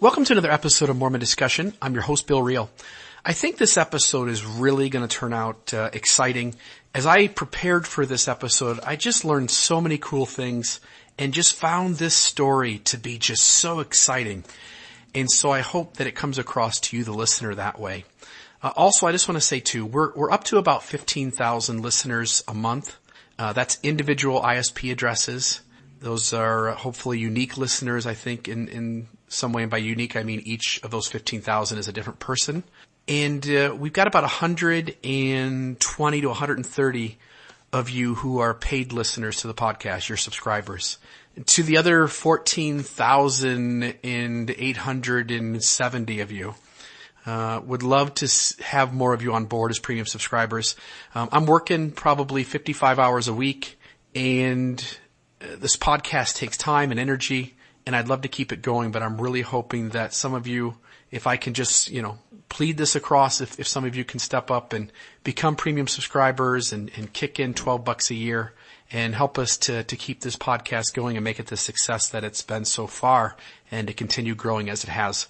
Welcome to another episode of Mormon Discussion. I'm your host, Bill Reel. I think this episode is really going to turn out exciting. As I prepared for this episode, I just learned so many cool things and just found this story to be just so exciting. And so I hope that it comes across to you, the listener, that way. Also, I just want to say too, we're up to about 15,000 listeners a month. That's individual ISP addresses. Those are hopefully unique listeners, I think, in some way. And by unique, I mean each of those 15,000 is a different person. And we've got about 120 to 130 of you who are paid listeners to the podcast, your subscribers. To the other 14,870 of you, would love to have more of you on board as premium subscribers. I'm working probably 55 hours a week, and this podcast takes time and energy, and I'd love to keep it going, but I'm really hoping that some of you, if I can just, plead this across, if some of you can step up and become premium subscribers and kick in $12 a year and help us to keep this podcast going and make it the success that it's been so far and to continue growing as it has.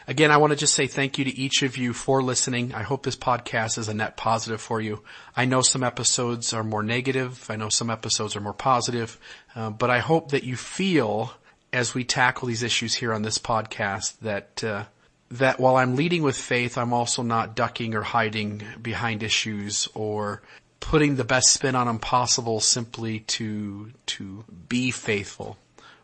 Again, I want to just say thank you to each of you for listening. I hope this podcast is a net positive for you. I know some episodes are more negative. I know some episodes are more positive. But I hope that you feel, as we tackle these issues here on this podcast, that while I'm leading with faith, I'm also not ducking or hiding behind issues or putting the best spin on them possible simply to be faithful.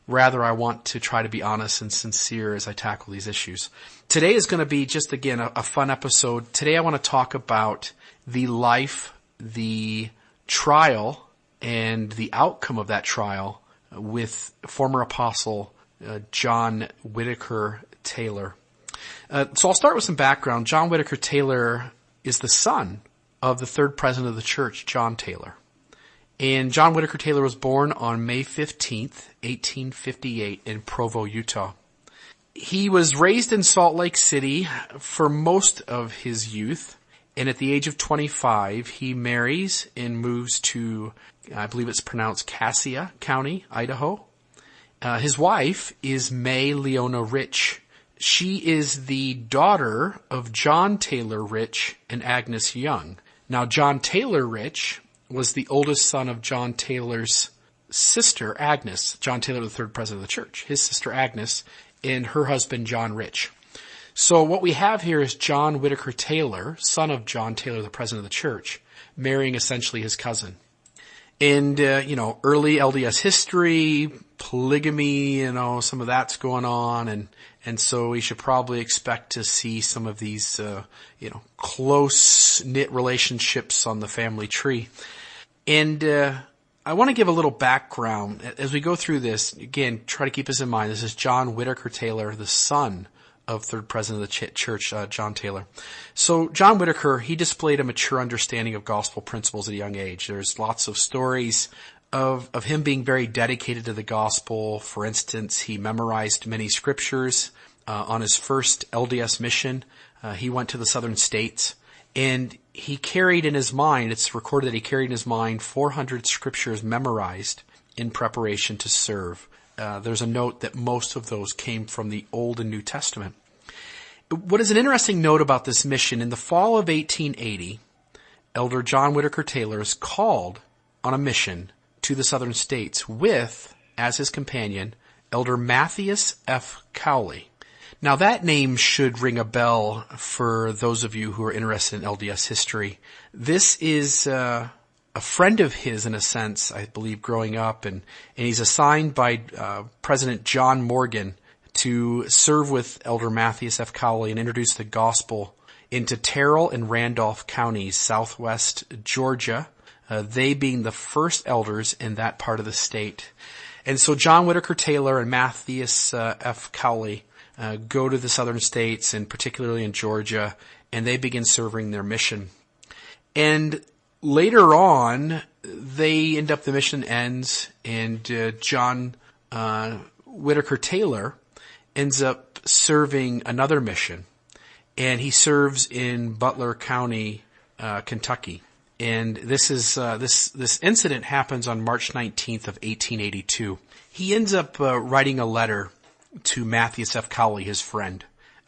Rather, I want to try to be honest and sincere as I tackle these issues. Today is going to be just, again, a fun episode. Today I want to talk about the life, the trial, and the outcome of that trial with former apostle John Whitaker Taylor. So I'll start with some background. John Whitaker Taylor is the son of the third president of the church, John Taylor. And John Whitaker Taylor was born on May 15th, 1858 in Provo, Utah. He was raised in Salt Lake City for most of his youth. And at the age of 25, he marries and moves to, I believe it's pronounced Cassia County, Idaho. His wife is May Leona Rich. She is the daughter of John Taylor Rich and Agnes Young. Now, John Taylor Rich was the oldest son of John Taylor's sister, Agnes. John Taylor, the third president of the church. His sister, Agnes, and her husband, John Rich. So what we have here is John Whitaker Taylor, son of John Taylor, the president of the church, marrying essentially his cousin. And, early LDS history, polygamy, some of that's going on. And so we should probably expect to see some of these, close-knit relationships on the family tree. And I want to give a little background. As we go through this, again, try to keep this in mind. This is John Whitaker Taylor, the son of third president of the church, John Taylor. So John Whitaker, he displayed a mature understanding of gospel principles at a young age. There's lots of stories of him being very dedicated to the gospel. For instance, he memorized many scriptures. On his first LDS mission, he went to the southern states, and he carried in his mind, it's recorded that he carried in his mind 400 scriptures memorized in preparation to serve. There's a note that most of those came from the Old and New Testament. What is an interesting note about this mission, in the fall of 1880, Elder John Whitaker Taylor is called on a mission to the southern states with, as his companion, Elder Matthias F. Cowley. Now that name should ring a bell for those of you who are interested in LDS history. This is a friend of his, in a sense, I believe, growing up, and he's assigned by President John Morgan to serve with Elder Matthias F. Cowley and introduce the gospel into Terrell and Randolph counties, southwest Georgia, they being the first elders in that part of the state. And so John Whitaker Taylor and Matthias F. Cowley go to the southern states, and particularly in Georgia, and they begin serving their mission. And later on, the mission ends, and John Whitaker Taylor ends up serving another mission, and he serves in Butler County, Kentucky. And this incident happens on March 19th of 1882. He ends up writing a letter to Matthias F. Cowley, his friend,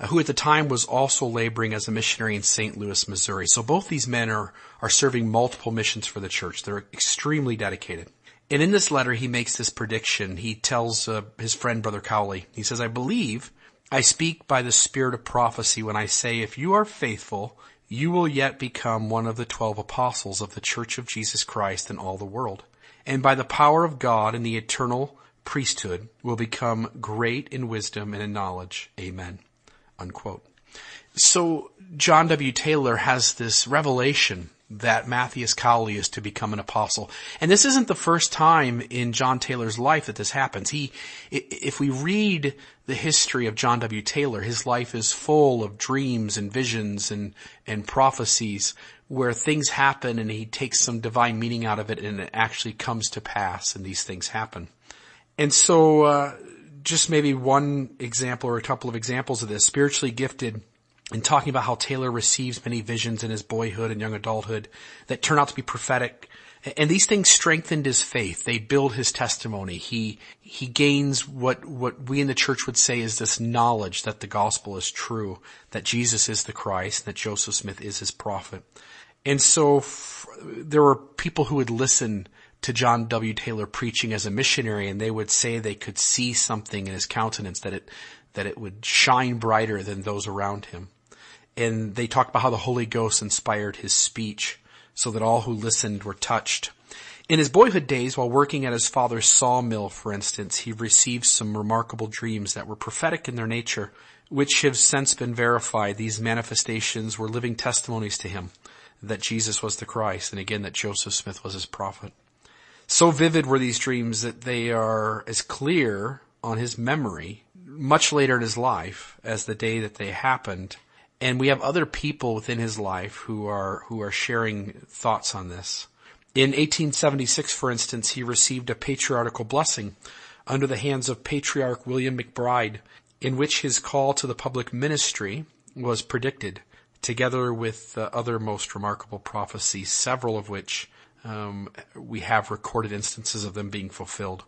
who at the time was also laboring as a missionary in St. Louis, Missouri. So both these men are serving multiple missions for the church. They're extremely dedicated. And in this letter, he makes this prediction. He tells his friend, Brother Cowley, he says, "I believe I speak by the spirit of prophecy when I say, if you are faithful, you will yet become one of the 12 apostles of the Church of Jesus Christ in all the world. And by the power of God and the eternal priesthood will become great in wisdom and in knowledge. Amen." Unquote. So John W. Taylor has this revelation that Matthias Cowley is to become an apostle. And this isn't the first time in John Taylor's life that this happens. If we read the history of John W. Taylor, his life is full of dreams and visions and prophecies where things happen and he takes some divine meaning out of it and it actually comes to pass and these things happen. And so, just maybe one example or a couple of examples of this, spiritually gifted, and talking about how Taylor receives many visions in his boyhood and young adulthood that turn out to be prophetic. And these things strengthened his faith. They build his testimony. He gains what we in the church would say is this knowledge that the gospel is true, that Jesus is the Christ, that Joseph Smith is his prophet. And so there were people who would listen to John W. Taylor preaching as a missionary, and they would say they could see something in his countenance, that it would shine brighter than those around him. And they talk about how the Holy Ghost inspired his speech so that all who listened were touched. In his boyhood days, while working at his father's sawmill, for instance, he received some remarkable dreams that were prophetic in their nature, which have since been verified. These manifestations were living testimonies to him that Jesus was the Christ, and again that Joseph Smith was his prophet. So vivid were these dreams that they are as clear on his memory much later in his life as the day that they happened. And we have other people within his life who are sharing thoughts on this. In 1876, for instance, he received a patriarchal blessing under the hands of Patriarch William McBride, in which his call to the public ministry was predicted, together with other most remarkable prophecies, several of which we have recorded instances of them being fulfilled.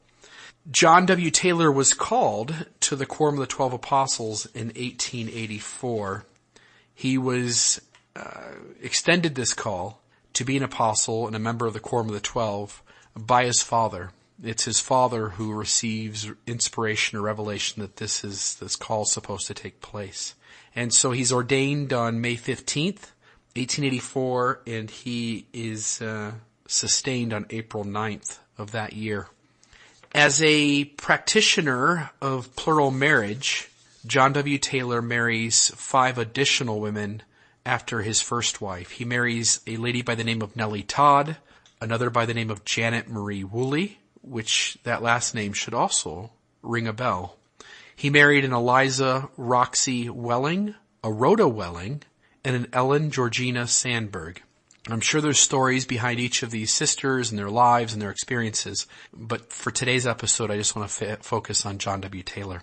John W. Taylor was called to the Quorum of the 12 Apostles in 1884. He was extended this call to be an apostle and a member of the Quorum of the 12 by his father. It's his father who receives inspiration or revelation that this call is supposed to take place. And so he's ordained on May 15th, 1884, and he is sustained on April 9th of that year. As a practitioner of plural marriage, John W. Taylor marries 5 additional women after his first wife. He marries a lady by the name of Nellie Todd, another by the name of Janet Marie Woolley, which that last name should also ring a bell. He married an Eliza Roxy Welling, a Rhoda Welling, and an Ellen Georgina Sandberg. I'm sure there's stories behind each of these sisters and their lives and their experiences, but for today's episode, I just want to focus on John W. Taylor.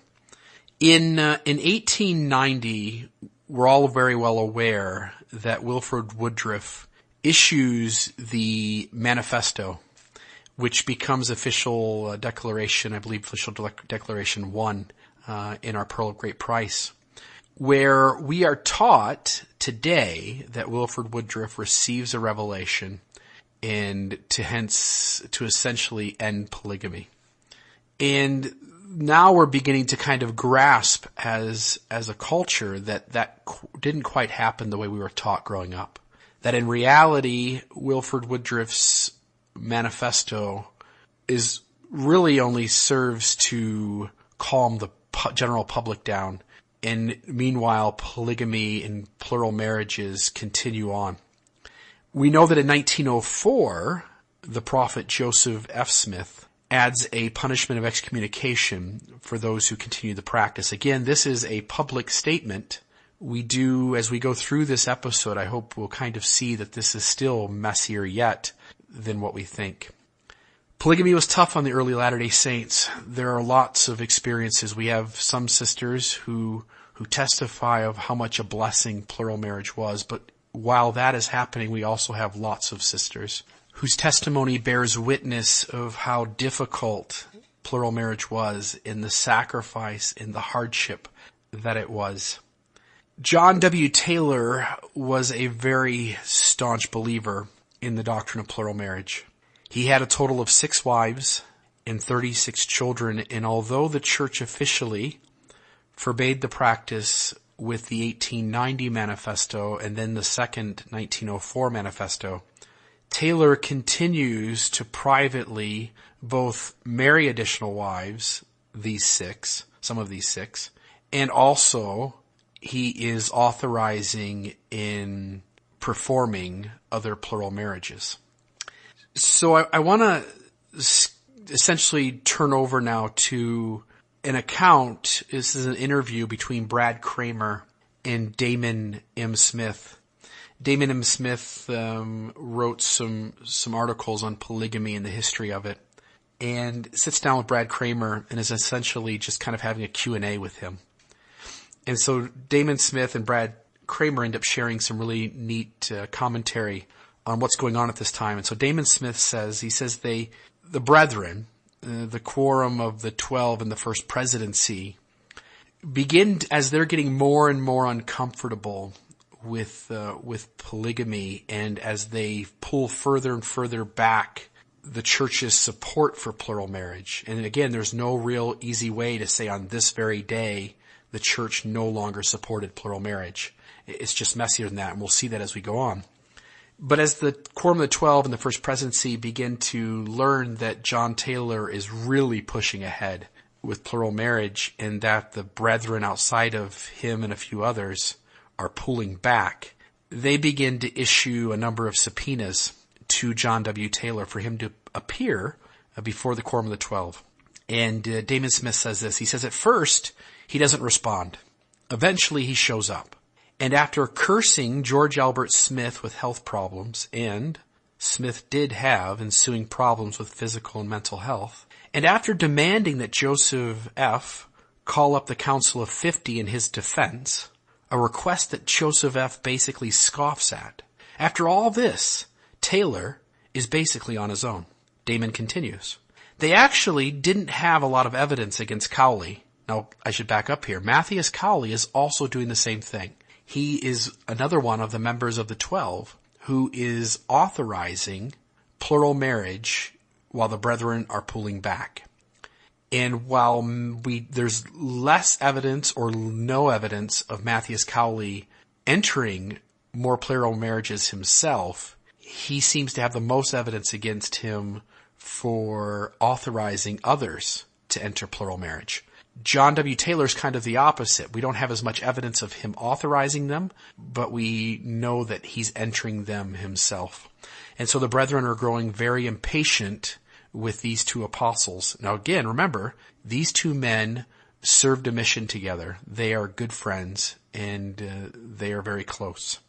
In 1890, we're all very well aware that Wilford Woodruff issues the manifesto, which becomes official declaration, I believe official declaration 1 in our Pearl of Great Price, where we are taught today that Wilford Woodruff receives a revelation and to essentially end polygamy. And now we're beginning to kind of grasp as a culture that didn't quite happen the way we were taught growing up. That in reality, Wilford Woodruff's manifesto is really only serves to calm the general public down. And meanwhile, polygamy and plural marriages continue on. We know that in 1904, the prophet Joseph F. Smith adds a punishment of excommunication for those who continue the practice. Again, this is a public statement. We do, as we go through this episode, I hope we'll kind of see that this is still messier yet than what we think. Polygamy was tough on the early Latter-day Saints. There are lots of experiences. We have some sisters who testify of how much a blessing plural marriage was, but while that is happening, we also have lots of sisters whose testimony bears witness of how difficult plural marriage was, and the sacrifice and the hardship that it was. John W. Taylor was a very staunch believer in the doctrine of plural marriage. He had a total of 6 wives and 36 children, and although the church officially forbade the practice with the 1890 manifesto and then the second 1904 manifesto, Taylor continues to privately both marry additional wives, some of these 6, and also he is authorizing in performing other plural marriages. So I want to essentially turn over now to an account. This is an interview between Brad Kramer and Damon M. Smith. Damon M. Smith wrote some articles on polygamy and the history of it, and sits down with Brad Kramer and is essentially just kind of having a Q&A with him. And so Damon Smith and Brad Kramer end up sharing some really neat commentary on what's going on at this time. And so Damon Smith says, the brethren, the quorum of the 12 in the first presidency, begin as they're getting more and more uncomfortable with polygamy, and as they pull further and further back the church's support for plural marriage. And again, there's no real easy way to say on this very day the church no longer supported plural marriage. It's just messier than that, and we'll see that as we go on. But as the Quorum of the 12 and the First Presidency begin to learn that John Taylor is really pushing ahead with plural marriage, and that the brethren outside of him and a few others are pulling back, they begin to issue a number of subpoenas to John W. Taylor for him to appear before the Quorum of the 12. And Damon Smith says this. He says, at first, he doesn't respond. Eventually, he shows up. And after cursing George Albert Smith with health problems, and Smith did have ensuing problems with physical and mental health, and after demanding that Joseph F. call up the Council of 50 in his defense, a request that Joseph F. basically scoffs at. After all this, Taylor is basically on his own. Damon continues. They actually didn't have a lot of evidence against Cowley. Now, I should back up here. Matthias Cowley is also doing the same thing. He is another one of the members of the 12 who is authorizing plural marriage while the brethren are pulling back. And while there's less evidence or no evidence of Matthias Cowley entering more plural marriages himself, he seems to have the most evidence against him for authorizing others to enter plural marriage. John W. Taylor is kind of the opposite. We don't have as much evidence of him authorizing them, but we know that he's entering them himself. And so the brethren are growing very impatient with these 2 apostles. Now again, remember, these 2 men served a mission together. They are good friends, and they are very close.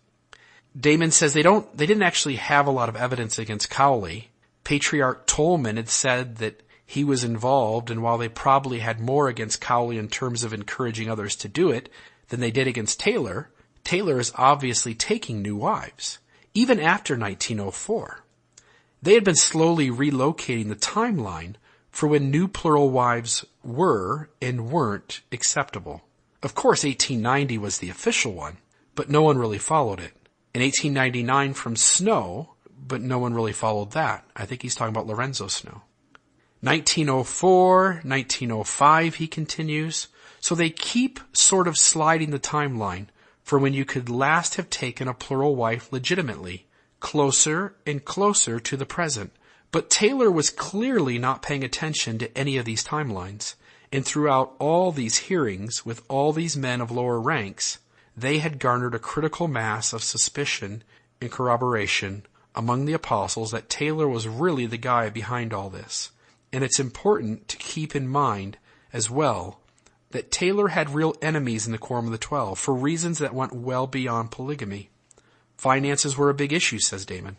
Damon says they didn't actually have a lot of evidence against Cowley. Patriarch Tolman had said that he was involved, and while they probably had more against Cowley in terms of encouraging others to do it than they did against Taylor, Taylor is obviously taking new wives, even after 1904. They had been slowly relocating the timeline for when new plural wives were and weren't acceptable. Of course, 1890 was the official one, but no one really followed it. In 1899 from Snow, but no one really followed that. I think he's talking about Lorenzo Snow. 1904, 1905, he continues. So they keep sort of sliding the timeline for when you could last have taken a plural wife legitimately, closer and closer to the present. But Taylor was clearly not paying attention to any of these timelines. And throughout all these hearings with all these men of lower ranks, they had garnered a critical mass of suspicion and corroboration among the apostles that Taylor was really the guy behind all this. And it's important to keep in mind as well that Taylor had real enemies in the Quorum of the 12 for reasons that went well beyond polygamy. Finances were a big issue, says Damon.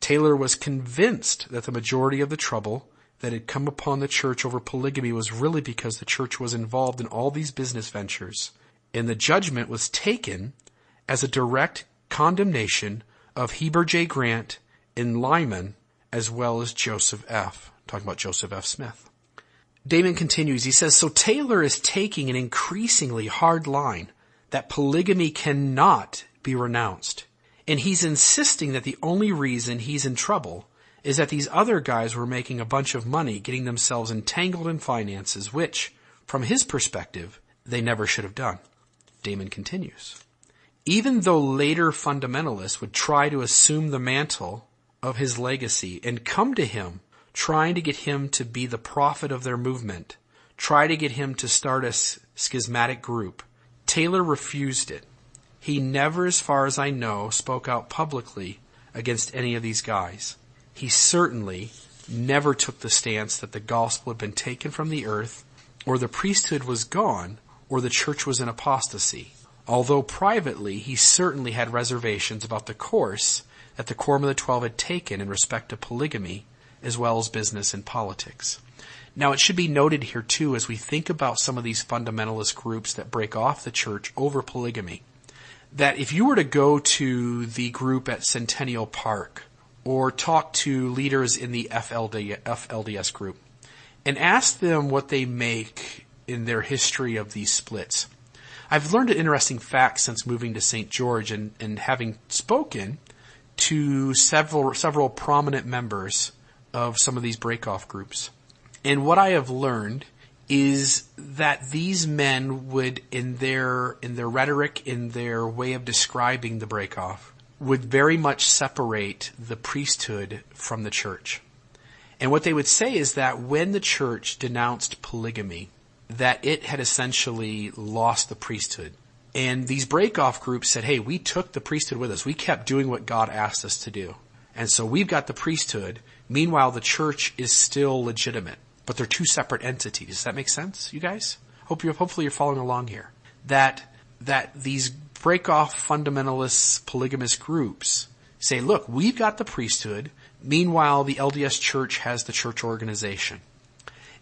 Taylor was convinced that the majority of the trouble that had come upon the church over polygamy was really because the church was involved in all these business ventures, and the judgment was taken as a direct condemnation of Heber J. Grant and Lyman, as well as Joseph F. Talking about Joseph F. Smith. Damon continues. He says, so Taylor is taking an increasingly hard line that polygamy cannot be renounced. And he's insisting that the only reason he's in trouble is that these other guys were making a bunch of money getting themselves entangled in finances, which, from his perspective, they never should have done. Damon continues. Even though later fundamentalists would try to assume the mantle of his legacy and come to him trying to get him to be the prophet of their movement, try to get him to start a schismatic group, Taylor refused it. He never, as far as I know, spoke out publicly against any of these guys. He certainly never took the stance that the gospel had been taken from the earth, or the priesthood was gone, or the church was in apostasy. Although privately, he certainly had reservations about the course that the Quorum of the 12 had taken in respect to polygamy, as well as business and politics. Now, it should be noted here, too, as we think about some of these fundamentalist groups that break off the church over polygamy, that if you were to go to the group at Centennial Park or talk to leaders in the FLDS group and ask them what they make in their history of these splits, I've learned an interesting fact since moving to St. George and having spoken to several prominent members of some of these break-off groups. And what I have learned is that these men would, in their rhetoric, in their way of describing the break-off, would very much separate the priesthood from the church. And what they would say is that when the church denounced polygamy, that it had essentially lost the priesthood. And these break-off groups said, hey, we took the priesthood with us. We kept doing what God asked us to do. And so we've got the priesthood. Meanwhile, the church is still legitimate. But they're two separate entities. Does that make sense, you guys? Hopefully you're following along here. That these break-off fundamentalist polygamist groups say, look, we've got the priesthood. Meanwhile, the LDS church has the church organization.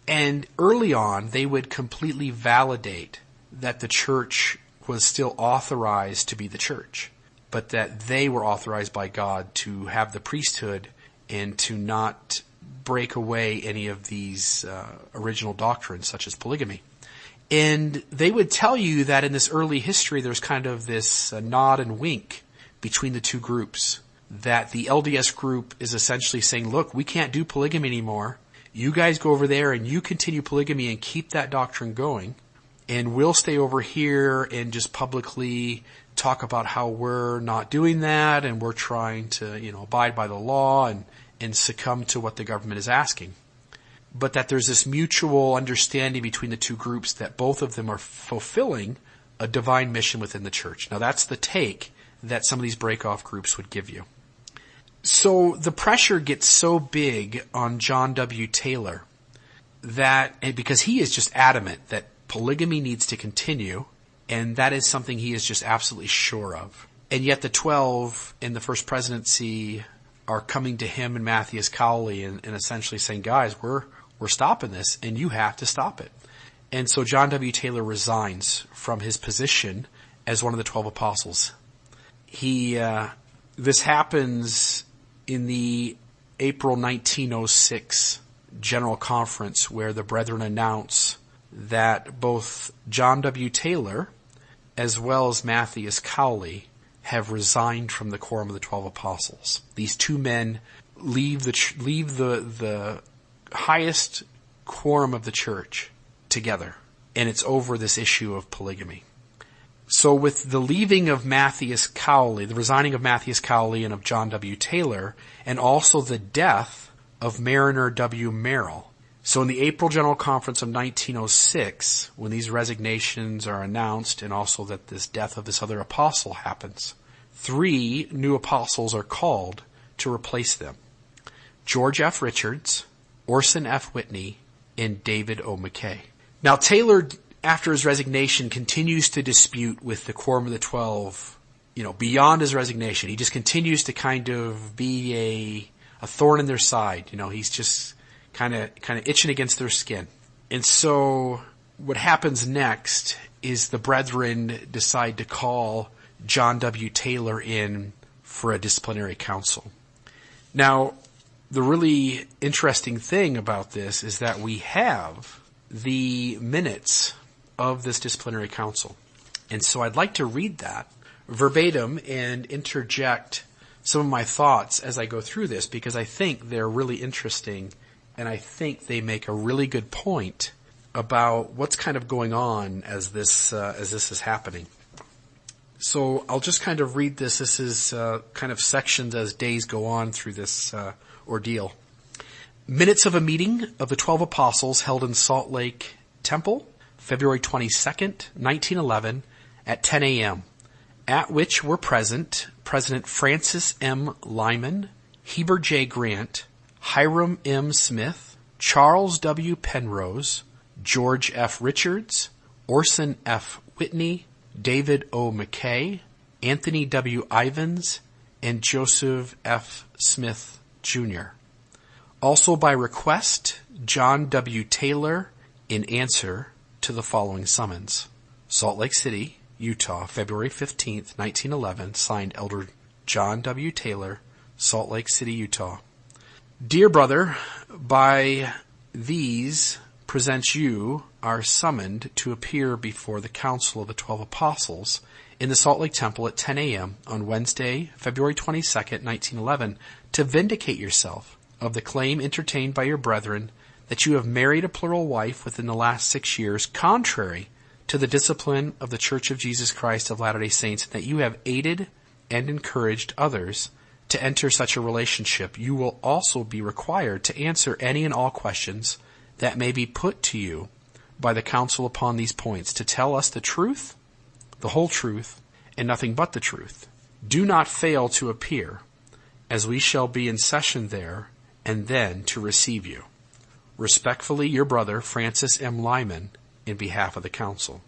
And early on, they would completely validate that the church was still authorized to be the church, but that they were authorized by God to have the priesthood and to not break away any of these original doctrines, such as polygamy. And they would tell you that in this early history, there's kind of this nod and wink between the two groups, that the LDS group is essentially saying, look, we can't do polygamy anymore. You guys go over there and you continue polygamy and keep that doctrine going. And we'll stay over here and just publicly talk about how we're not doing that and we're trying to, abide by the law and succumb to what the government is asking. But that there's this mutual understanding between the two groups that both of them are fulfilling a divine mission within the church. Now that's the take that some of these break-off groups would give you. So the pressure gets so big on John W. Taylor because he is just adamant that polygamy needs to continue, and that is something he is just absolutely sure of. And yet the 12 in the first presidency are coming to him and Matthias Cowley and essentially saying, guys, we're stopping this, and you have to stop it. And so John W. Taylor resigns from his position as one of the 12 apostles. This happens in the April 1906 General Conference, where the brethren announce that both John W. Taylor as well as Matthias Cowley have resigned from the Quorum of the 12 Apostles. These two men leave the highest quorum of the church together, and it's over this issue of polygamy. So with the leaving of Matthias Cowley, the resigning of Matthias Cowley and of John W. Taylor, and also the death of Mariner W. Merrill. So in the April General Conference of 1906, when these resignations are announced, and also that this death of this other apostle happens, 3 new apostles are called to replace them. George F. Richards, Orson F. Whitney, and David O. McKay. Now Taylor, after his resignation, continues to dispute with the Quorum of the 12, beyond his resignation. He just continues to kind of be a thorn in their side. He's just kind of itching against their skin. And so what happens next is the brethren decide to call John W. Taylor in for a disciplinary council. Now, the really interesting thing about this is that we have the minutes of this disciplinary council. And so I'd like to read that verbatim and interject some of my thoughts as I go through this, because I think they're really interesting, and I think they make a really good point about what's kind of going on as this is happening. So I'll just kind of read this. This is kind of sections as days go on through this ordeal. Minutes of a meeting of the 12 apostles held in Salt Lake Temple, February 22nd, 1911, at 10 a.m., at which were present President Francis M. Lyman, Heber J. Grant, Hiram M. Smith, Charles W. Penrose, George F. Richards, Orson F. Whitney, David O. McKay, Anthony W. Ivins, and Joseph F. Smith, Jr. Also by request, John W. Taylor, in answer to the following summons. Salt Lake City, Utah, February 15th, 1911, signed Elder John W. Taylor, Salt Lake City, Utah. Dear brother, by these presents you are summoned to appear before the Council of the 12 Apostles in the Salt Lake Temple at 10 a.m. on Wednesday, February 22nd, 1911, to vindicate yourself of the claim entertained by your brethren that you have married a plural wife within the last 6 years, contrary to the discipline of the Church of Jesus Christ of Latter-day Saints, and that you have aided and encouraged others to enter such a relationship. You will also be required to answer any and all questions that may be put to you by the council upon these points, to tell us the truth, the whole truth, and nothing but the truth. Do not fail to appear, as we shall be in session there, and then to receive you. Respectfully, your brother, Francis M. Lyman, in behalf of the council.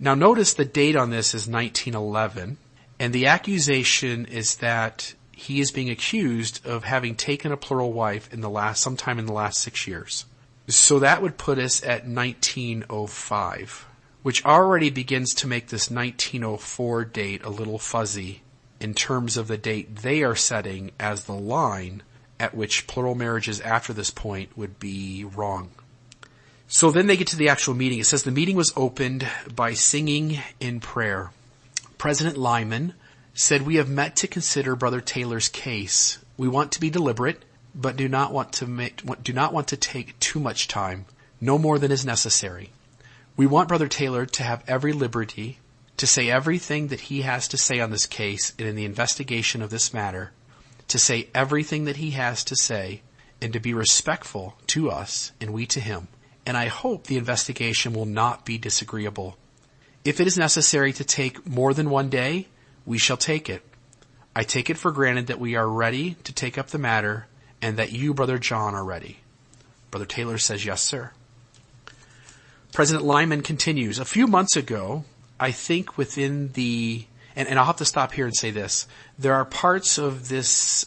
Now notice the date on this is 1911, and the accusation is that he is being accused of having taken a plural wife sometime in the last 6 years. So that would put us at 1905, which already begins to make this 1904 date a little fuzzy in terms of the date they are setting as the line at which plural marriages after this point would be wrong. So then they get to the actual meeting. It says the meeting was opened by singing in prayer. President Lyman said, "We have met to consider Brother Taylor's case. We want to be deliberate, but do not want to take too much time, no more than is necessary. We want Brother Taylor to have every liberty to say everything that he has to say on this case and in the investigation of this matter, to say everything that he has to say, and to be respectful to us and we to him. And I hope the investigation will not be disagreeable. If it is necessary to take more than 1 day, we shall take it. I take it for granted that we are ready to take up the matter, and that you, Brother John, are ready." Brother Taylor says, "Yes, sir." President Lyman continues, "A few months ago, I think within the..." And I'll have to stop here and say this. There are parts of this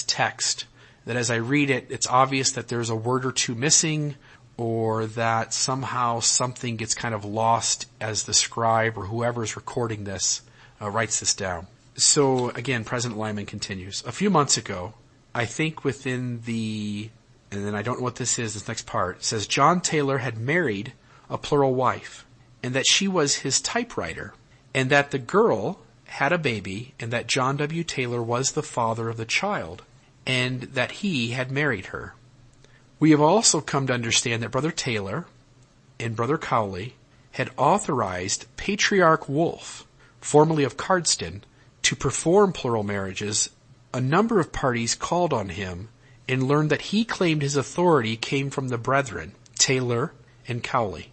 text that as I read it, it's obvious that there's a word or two missing, or that somehow something gets kind of lost as the scribe or whoever is recording this writes this down. So again, President Lyman continues, "A few months ago, I think within the..." And then I don't know what this is, this next part. It says, "John Taylor had married a plural wife, and that she was his typewriter, and that the girl had a baby, and that John W. Taylor was the father of the child, and that he had married her. We have also come to understand that Brother Taylor and Brother Cowley had authorized Patriarch Wolf, formerly of Cardston, to perform plural marriages. A number of parties called on him and learned that he claimed his authority came from the brethren, Taylor and Cowley.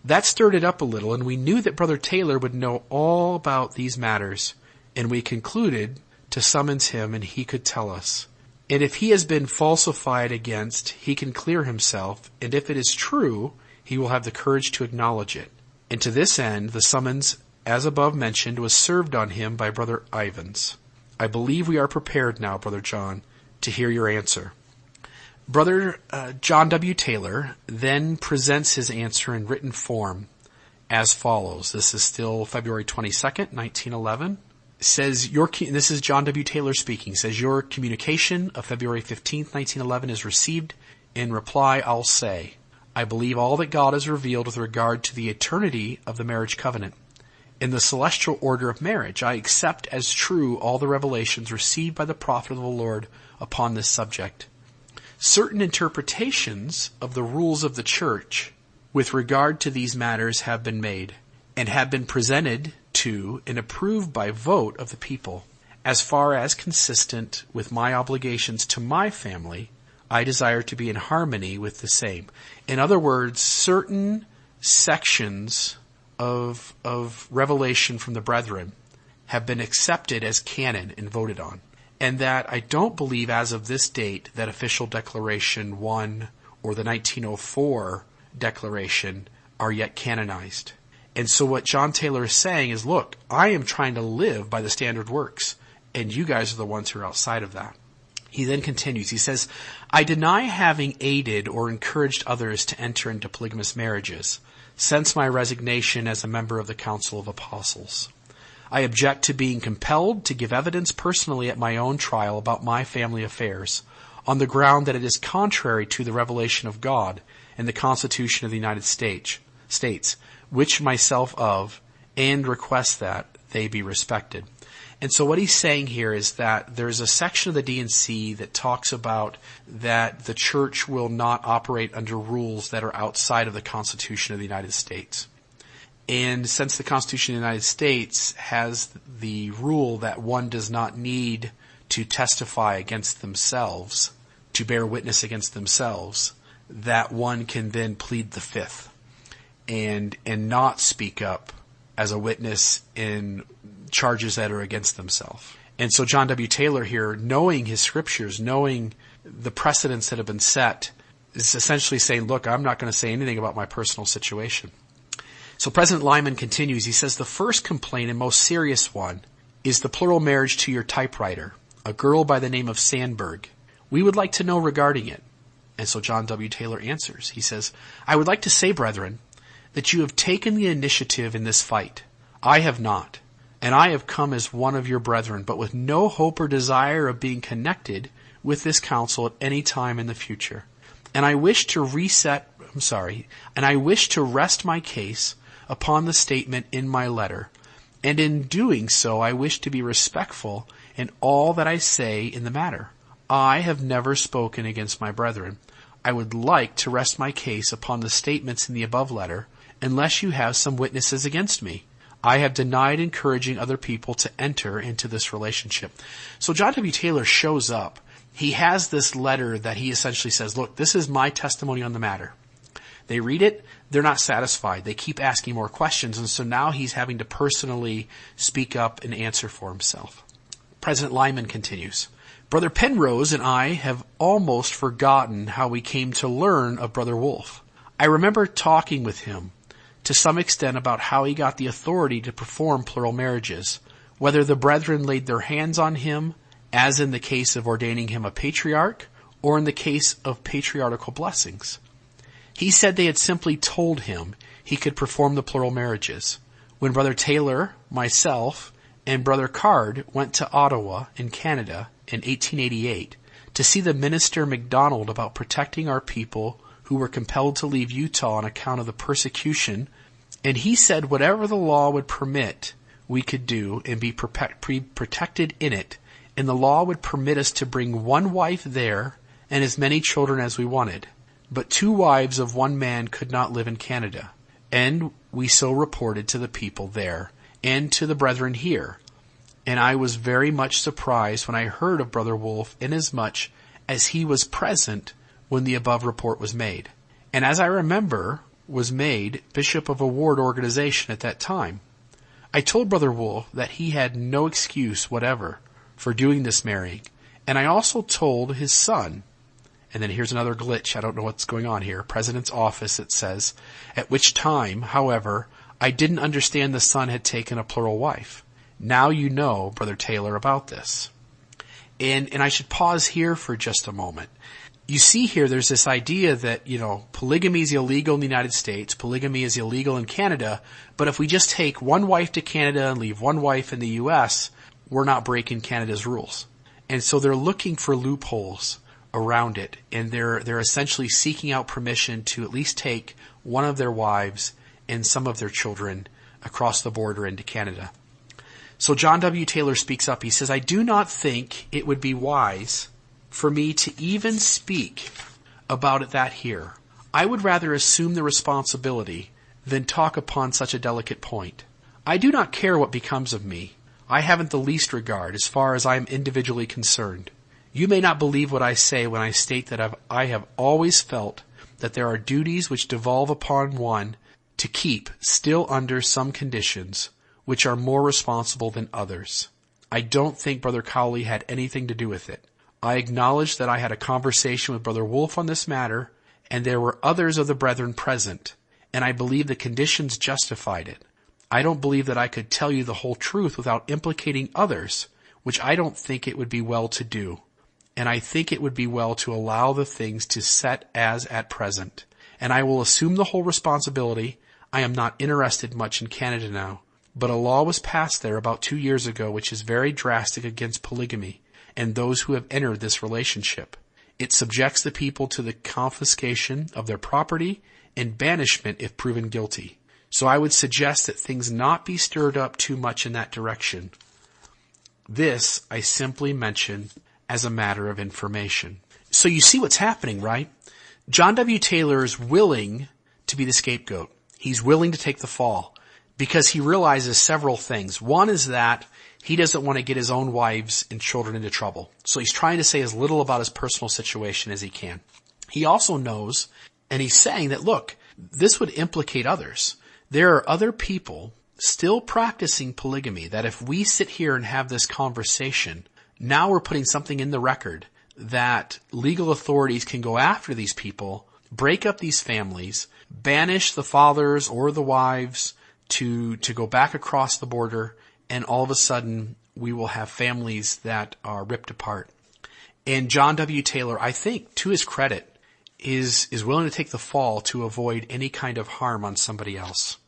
That stirred it up a little, and we knew that Brother Taylor would know all about these matters, and we concluded to summons him, and he could tell us. And if he has been falsified against, he can clear himself, and if it is true, he will have the courage to acknowledge it. And to this end, the summons, as above mentioned, was served on him by Brother Ivins. I believe we are prepared now, Brother John, to hear your answer." Brother John W. Taylor then presents his answer in written form as follows. This is still February 22nd, 1911. Says this is John W. Taylor speaking. Says, "Your communication of February 15th, 1911 is received. In reply, I'll say, I believe all that God has revealed with regard to the eternity of the marriage covenant. In the celestial order of marriage, I accept as true all the revelations received by the prophet of the Lord upon this subject. Certain interpretations of the rules of the church with regard to these matters have been made, and have been presented to and approved by vote of the people. As far as consistent with my obligations to my family, I desire to be in harmony with the same. In other words, certain sections of revelation from the brethren have been accepted as canon and voted on. And that I don't believe as of this date that Official Declaration 1 or the 1904 Declaration are yet canonized. And so what John Taylor is saying is, look, I am trying to live by the standard works, and you guys are the ones who are outside of that. He then continues. He says, I deny having aided or encouraged others to enter into polygamous marriages since my resignation as a member of the Council of Apostles. I object to being compelled to give evidence personally at my own trial about my family affairs on the ground that it is contrary to the revelation of God and the Constitution of the United States, which myself of, and request that they be respected. And so what he's saying here is that there's a section of the D&C that talks about that the church will not operate under rules that are outside of the Constitution of the United States. And since the Constitution of the United States has the rule that one does not need to testify against themselves, to bear witness against themselves, that one can then plead the fifth and not speak up as a witness in charges that are against themselves. And so John W. Taylor here, knowing his scriptures, knowing the precedents that have been set, is essentially saying, look, I'm not going to say anything about my personal situation. So President Lyman continues. He says, the first complaint and most serious one is the plural marriage to your typewriter, a girl by the name of Sandberg. We would like to know regarding it. And so John W. Taylor answers. He says, I would like to say, brethren, that you have taken the initiative in this fight. I have not. And I have come as one of your brethren, but with no hope or desire of being connected with this council at any time in the future. And I wish to rest my case upon the statement in my letter. And in doing so, I wish to be respectful in all that I say in the matter. I have never spoken against my brethren. I would like to rest my case upon the statements in the above letter, unless you have some witnesses against me. I have denied encouraging other people to enter into this relationship. So John W. Taylor shows up. He has this letter that he essentially says, look, this is my testimony on the matter. They read it. They're not satisfied. They keep asking more questions. And so now he's having to personally speak up and answer for himself. President Lyman continues. Brother Penrose and I have almost forgotten how we came to learn of Brother Wolf. I remember talking with him to some extent about how he got the authority to perform plural marriages, whether the brethren laid their hands on him, as in the case of ordaining him a patriarch, or in the case of patriarchal blessings. He said they had simply told him he could perform the plural marriages. When Brother Taylor, myself, and Brother Card went to Ottawa in Canada in 1888 to see the minister MacDonald about protecting our people who were compelled to leave Utah on account of the persecution, and he said whatever the law would permit we could do and be protected in it, and the law would permit us to bring one wife there and as many children as we wanted. But 2 wives of one man could not live in Canada, and we so reported to the people there and to the brethren here. And I was very much surprised when I heard of Brother Wolf, inasmuch as he was present when the above report was made, and as I remember, was made bishop of a ward organization at that time. I told Brother Wolf that he had no excuse whatever for doing this marrying, and I also told his son, and then here's another glitch, I don't know what's going on here, President's office, it says, at which time, however, I didn't understand the son had taken a plural wife. Now you know, Brother Taylor, about this. And I should pause here for just a moment. You see here, there's this idea that, polygamy is illegal in the United States, polygamy is illegal in Canada, but if we just take one wife to Canada and leave one wife in the U.S., we're not breaking Canada's rules. And so they're looking for loopholes around it, and they're essentially seeking out permission to at least take one of their wives and some of their children across the border into Canada. So John W. Taylor speaks up. He says, "I do not think it would be wise for me to even speak about that here. I would rather assume the responsibility than talk upon such a delicate point. I do not care what becomes of me. I haven't the least regard as far as I am individually concerned. You may not believe what I say when I state that I have always felt that there are duties which devolve upon one to keep still under some conditions which are more responsible than others. I don't think Brother Cowley had anything to do with it. I acknowledge that I had a conversation with Brother Wolf on this matter, and there were others of the brethren present, and I believe the conditions justified it. I don't believe that I could tell you the whole truth without implicating others, which I don't think it would be well to do. And I think it would be well to allow the things to set as at present. And I will assume the whole responsibility. I am not interested much in Canada now, but a law was passed there about 2 years ago which is very drastic against polygamy and those who have entered this relationship. It subjects the people to the confiscation of their property and banishment if proven guilty. So I would suggest that things not be stirred up too much in that direction. This I simply mention as a matter of information." So you see what's happening, right? John W. Taylor is willing to be the scapegoat. He's willing to take the fall because he realizes several things. One is that he doesn't want to get his own wives and children into trouble. So he's trying to say as little about his personal situation as he can. He also knows, and he's saying that, look, this would implicate others. There are other people still practicing polygamy that if we sit here and have this conversation, now we're putting something in the record that legal authorities can go after these people, break up these families, banish the fathers or the wives to go back across the border, and all of a sudden we will have families that are ripped apart. And John W. Taylor, I think, to his credit, is willing to take the fall to avoid any kind of harm on somebody else.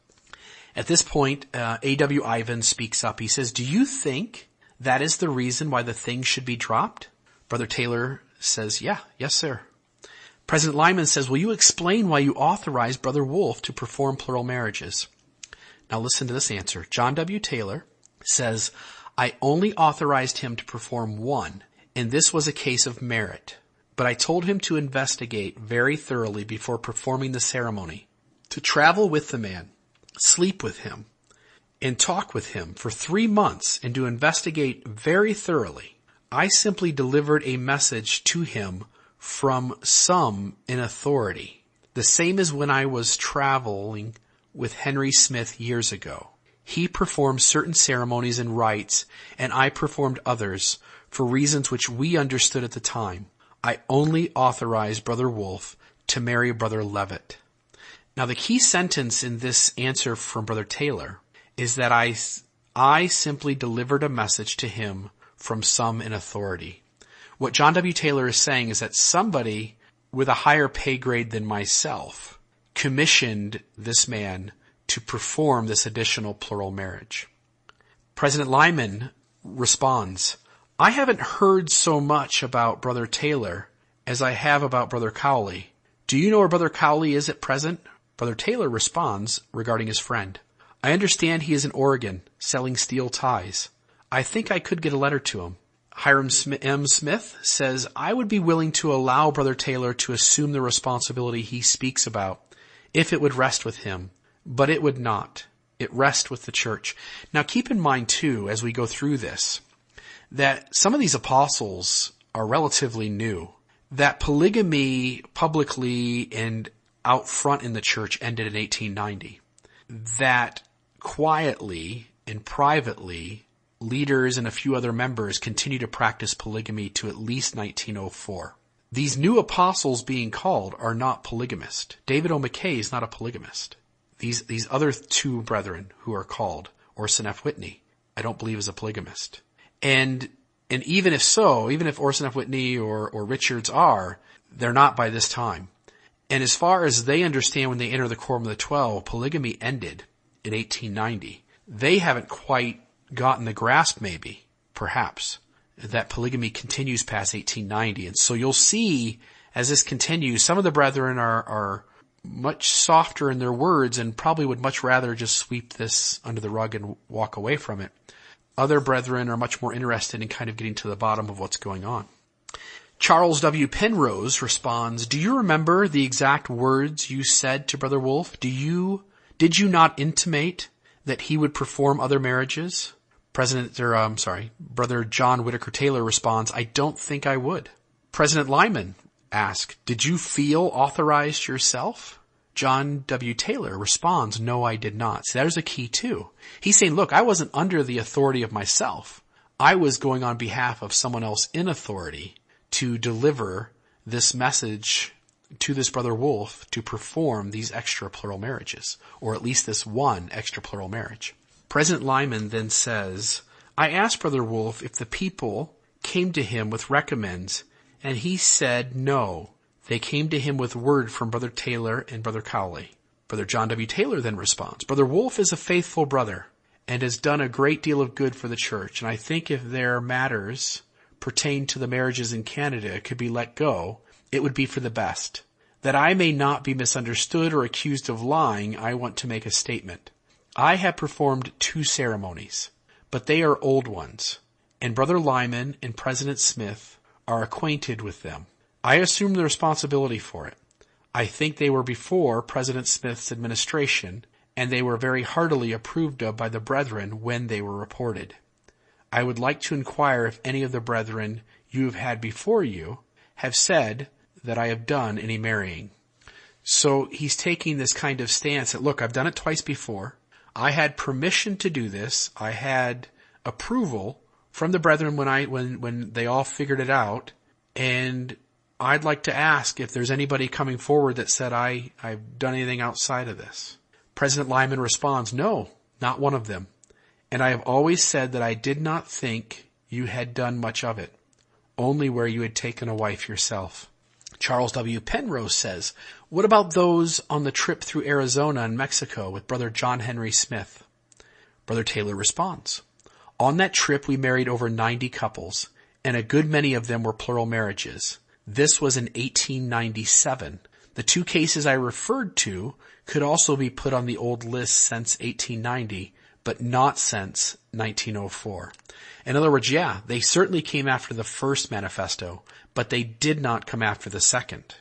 At this point, A.W. Ivan speaks up. He says, "Do you think that is the reason why the thing should be dropped?" Brother Taylor says, yes, sir. President Lyman says, "Will you explain why you authorized Brother Wolf to perform plural marriages?" Now listen to this answer. John W. Taylor says, "I only authorized him to perform one, and this was a case of merit. But I told him to investigate very thoroughly before performing the ceremony, to travel with the man, sleep with him, and talk with him for 3 months, and to investigate very thoroughly. I simply delivered a message to him from some in authority, the same as when I was traveling with Henry Smith years ago. He performed certain ceremonies and rites, and I performed others for reasons which we understood at the time. I only authorized Brother Wolf to marry Brother Levitt." Now the key sentence in this answer from Brother Taylor is that I simply delivered a message to him from some in authority. What John W. Taylor is saying is that somebody with a higher pay grade than myself commissioned this man to perform this additional plural marriage. President Lyman responds, "I haven't heard so much about Brother Taylor as I have about Brother Cowley. Do you know where Brother Cowley is at present?" Brother Taylor responds regarding his friend, "I understand he is in Oregon selling steel ties. I think I could get a letter to him." Hiram M. Smith says, "I would be willing to allow Brother Taylor to assume the responsibility he speaks about if it would rest with him, but it would not. It rests with the church." Now keep in mind too, as we go through this, that some of these apostles are relatively new, that polygamy publicly and out front in the church ended in 1890, that quietly and privately leaders and a few other members continue to practice polygamy to at least 1904. These new apostles being called are not polygamist. David O. McKay is not a polygamist. These other two brethren who are called, Orson F. Whitney, I don't believe is a polygamist. And even if so, even if Orson F. Whitney or Richards are, they're not by this time. And as far as they understand when they enter the Quorum of the 12, polygamy ended in 1890. They haven't quite gotten the grasp, maybe, perhaps, that polygamy continues past 1890. And so you'll see as this continues, some of the brethren are much softer in their words and probably would much rather just sweep this under the rug and walk away from it. Other brethren are much more interested in kind of getting to the bottom of what's going on. Charles W. Penrose responds, do you remember the exact words you said to Brother Wolf? Did you not intimate that he would perform other marriages? Brother John Whitaker Taylor responds, I don't think I would. President Lyman asked, did you feel authorized yourself? John W. Taylor responds, no, I did not. See, there's a key too. He's saying, look, I wasn't under the authority of myself. I was going on behalf of someone else in authority to deliver this message to this Brother Wolf to perform these extra plural marriages, or at least this one extra plural marriage. President Lyman then says, I asked Brother Wolf if the people came to him with recommends, and he said no. They came to him with word from Brother Taylor and Brother Cowley. Brother John W. Taylor then responds, Brother Wolf is a faithful brother and has done a great deal of good for the church, and I think if their matters pertain to the marriages in Canada could be let go, it would be for the best. That I may not be misunderstood or accused of lying, I want to make a statement. I have performed 2 ceremonies, but they are old ones, and Brother Lyman and President Smith are acquainted with them. I assume the responsibility for it. I think they were before President Smith's administration, and they were very heartily approved of by the brethren when they were reported. I would like to inquire if any of the brethren you have had before you have said that I have done any marrying. So he's taking this kind of stance that, look, I've done it twice before. I had permission to do this. I had approval from the brethren when they all figured it out. And I'd like to ask if there's anybody coming forward that said I've done anything outside of this. President Lyman responds, no, not one of them. And I have always said that I did not think you had done much of it, only where you had taken a wife yourself. Charles W. Penrose says, what about those on the trip through Arizona and Mexico with Brother John Henry Smith? Brother Taylor responds, on that trip we married over 90 couples, and a good many of them were plural marriages. This was in 1897. The 2 cases I referred to could also be put on the old list since 1890, but not since 1904. In other words, yeah, they certainly came after the first manifesto, but they did not come after the second.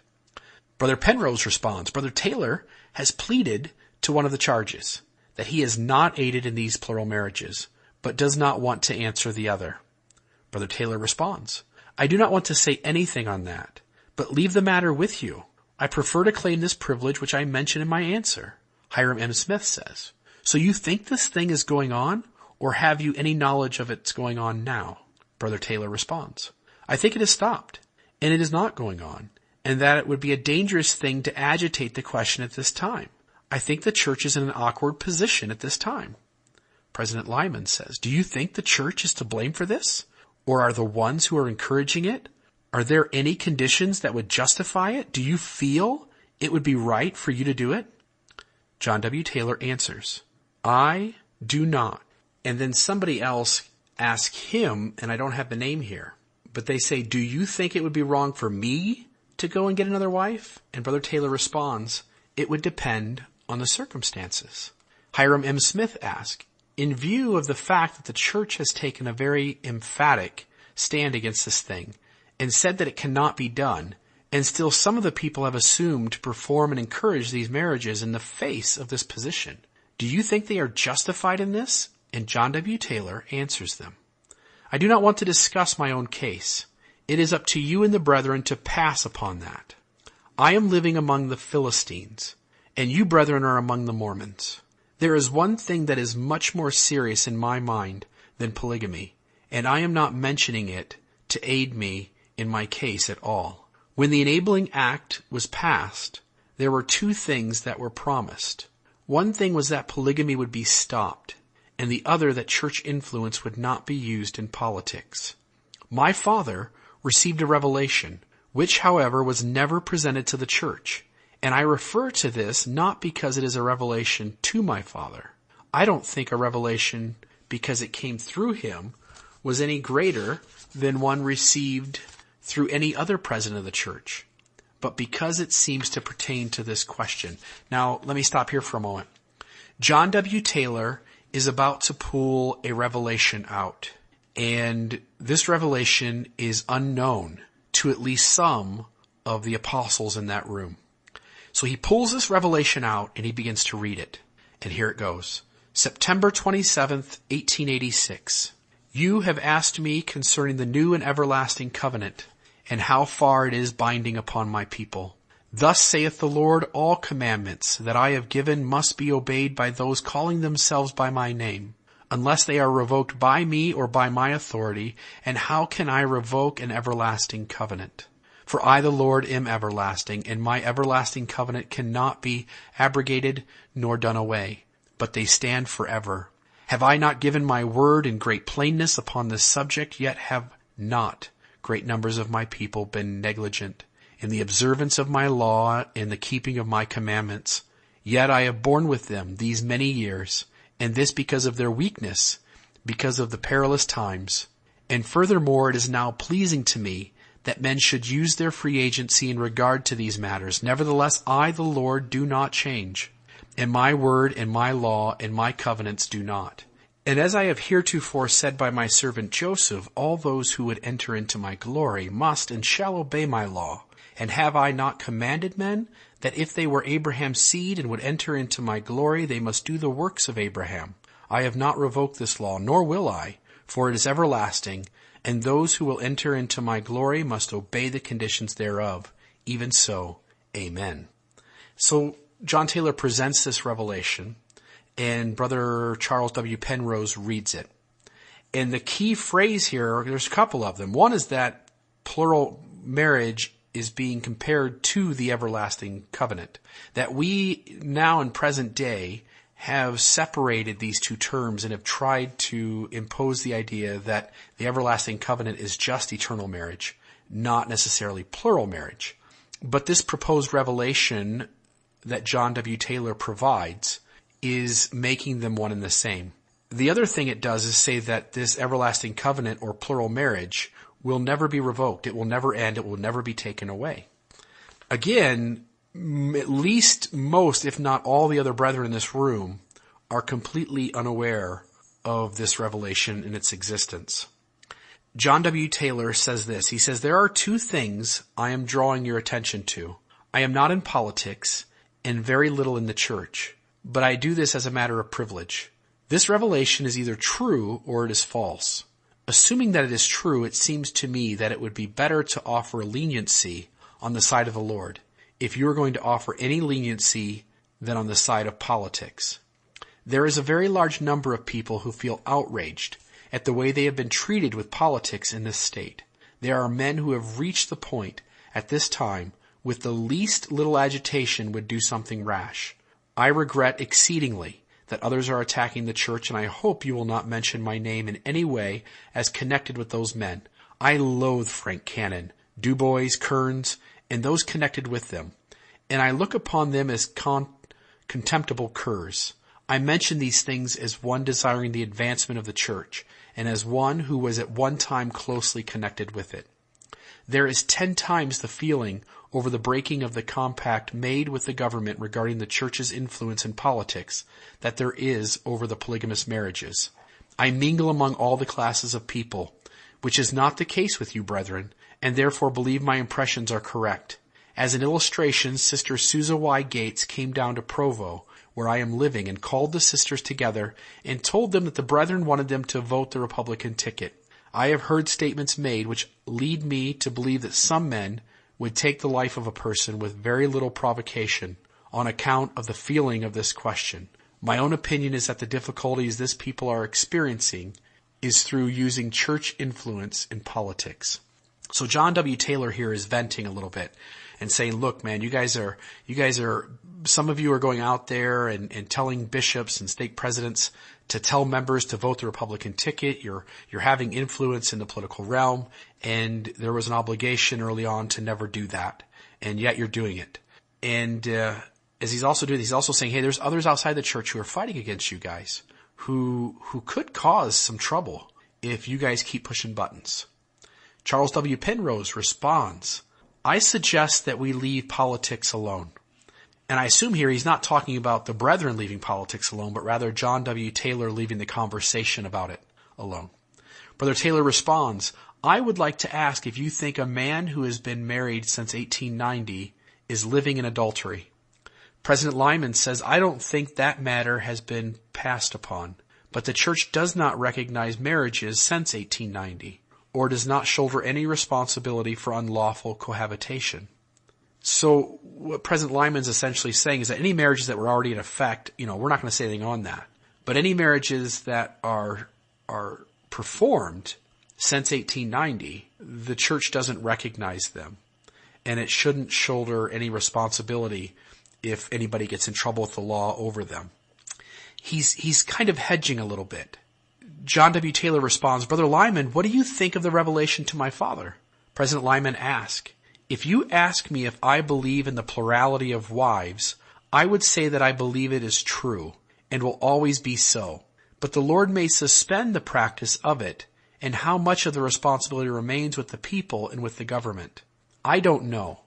Brother Penrose responds, Brother Taylor has pleaded to one of the charges, that he has not aided in these plural marriages, but does not want to answer the other. Brother Taylor responds, I do not want to say anything on that, but leave the matter with you. I prefer to claim this privilege which I mention in my answer. Hiram M. Smith says, so you think this thing is going on, or have you any knowledge of it's going on now? Brother Taylor responds, I think it has stopped, and it is not going on, and that it would be a dangerous thing to agitate the question at this time. I think the church is in an awkward position at this time. President Lyman says, do you think the church is to blame for this? Or are the ones who are encouraging it? Are there any conditions that would justify it? Do you feel it would be right for you to do it? John W. Taylor answers, I do not. And then somebody else asks him, and I don't have the name here, but they say, do you think it would be wrong for me to go and get another wife? And Brother Taylor responds, it would depend on the circumstances. Hiram M. Smith asks, in view of the fact that the church has taken a very emphatic stand against this thing and said that it cannot be done, and still some of the people have assumed to perform and encourage these marriages in the face of this position, do you think they are justified in this? And John W. Taylor answers them, I do not want to discuss my own case. It is up to you and the brethren to pass upon that. I am living among the Philistines, and you brethren are among the Mormons. There is one thing that is much more serious in my mind than polygamy, and I am not mentioning it to aid me in my case at all. When the enabling act was passed, there were 2 things that were promised. One thing was that polygamy would be stopped, and the other that church influence would not be used in politics. My father received a revelation, which, however, was never presented to the church. And I refer to this not because it is a revelation to my father. I don't think a revelation because it came through him was any greater than one received through any other president of the church, but because it seems to pertain to this question. Now, let me stop here for a moment. John W. Taylor is about to pull a revelation out, and this revelation is unknown to at least some of the apostles in that room. So he pulls this revelation out and he begins to read it. And here it goes. September 27th, 1886. You have asked me concerning the new and everlasting covenant, and how far it is binding upon my people. Thus saith the Lord, all commandments that I have given must be obeyed by those calling themselves by my name, unless they are revoked by me or by my authority, and how can I revoke an everlasting covenant? For I, the Lord, am everlasting, and my everlasting covenant cannot be abrogated nor done away, but they stand forever. Have I not given my word in great plainness upon this subject, yet have not great numbers of my people been negligent in the observance of my law and the keeping of my commandments? Yet I have borne with them these many years, and this because of their weakness, because of the perilous times. And furthermore, it is now pleasing to me that men should use their free agency in regard to these matters. Nevertheless, I, the Lord, do not change, and my word and my law and my covenants do not. And as I have heretofore said by my servant Joseph, all those who would enter into my glory must and shall obey my law. And have I not commanded men that if they were Abraham's seed and would enter into my glory, they must do the works of Abraham? I have not revoked this law, nor will I, for it is everlasting, and those who will enter into my glory must obey the conditions thereof. Even so, amen. So John Taylor presents this revelation, and Brother Charles W. Penrose reads it. And the key phrase here, there's a couple of them. One is that plural marriage is being compared to the everlasting covenant. That we now in present day have separated these two terms and have tried to impose the idea that the everlasting covenant is just eternal marriage, not necessarily plural marriage. But this proposed revelation that John W. Taylor provides is making them one and the same. The other thing it does is say that this everlasting covenant or plural marriage will never be revoked. It will never end. It will never be taken away. Again, at least most, if not all the other brethren in this room are completely unaware of this revelation and its existence. John W. Taylor says this. He says, there are two things I am drawing your attention to. I am not in politics and very little in the church, but I do this as a matter of privilege. This revelation is either true or it is false. Assuming that it is true, it seems to me that it would be better to offer leniency on the side of the Lord, if you are going to offer any leniency, than on the side of politics. There is a very large number of people who feel outraged at the way they have been treated with politics in this state. There are men who have reached the point at this time with the least little agitation would do something rash. I regret exceedingly that others are attacking the church, and I hope you will not mention my name in any way as connected with those men. I loathe Frank Cannon, Du Bois, Kearns, and those connected with them, and I look upon them as contemptible curs. I mention these things as one desiring the advancement of the church, and as one who was at one time closely connected with it. There is 10 times the feeling over the breaking of the compact made with the government regarding the church's influence in politics that there is over the polygamous marriages. I mingle among all the classes of people, which is not the case with you, brethren, and therefore believe my impressions are correct. As an illustration, Sister Susa Y. Gates came down to Provo, where I am living, and called the sisters together and told them that the brethren wanted them to vote the Republican ticket. I have heard statements made which lead me to believe that some men would take the life of a person with very little provocation on account of the feeling of this question. My own opinion is that the difficulties this people are experiencing is through using church influence in politics. So John W. Taylor here is venting a little bit and saying, look, man, you guys are, some of you are going out there and telling bishops and stake presidents to tell members to vote the Republican ticket. You're having influence in the political realm, and there was an obligation early on to never do that, and yet you're doing it. And as he's also doing, he's also saying, hey, there's others outside the church who are fighting against you guys, who could cause some trouble if you guys keep pushing buttons. Charles W. Penrose responds, I suggest that we leave politics alone. And I assume here he's not talking about the brethren leaving politics alone, but rather John W. Taylor leaving the conversation about it alone. Brother Taylor responds, I would like to ask if you think a man who has been married since 1890 is living in adultery. President Lyman says, I don't think that matter has been passed upon, but the church does not recognize marriages since 1890, or does not shoulder any responsibility for unlawful cohabitation. So what President Lyman's essentially saying is that any marriages that were already in effect, we're not going to say anything on that. But any marriages that are performed since 1890, the church doesn't recognize them. And it shouldn't shoulder any responsibility if anybody gets in trouble with the law over them. He's kind of hedging a little bit. John W. Taylor responds, Brother Lyman, what do you think of the revelation to my father? President Lyman asked, if you ask me if I believe in the plurality of wives, I would say that I believe it is true and will always be so. But the Lord may suspend the practice of it, and how much of the responsibility remains with the people and with the government. I don't know.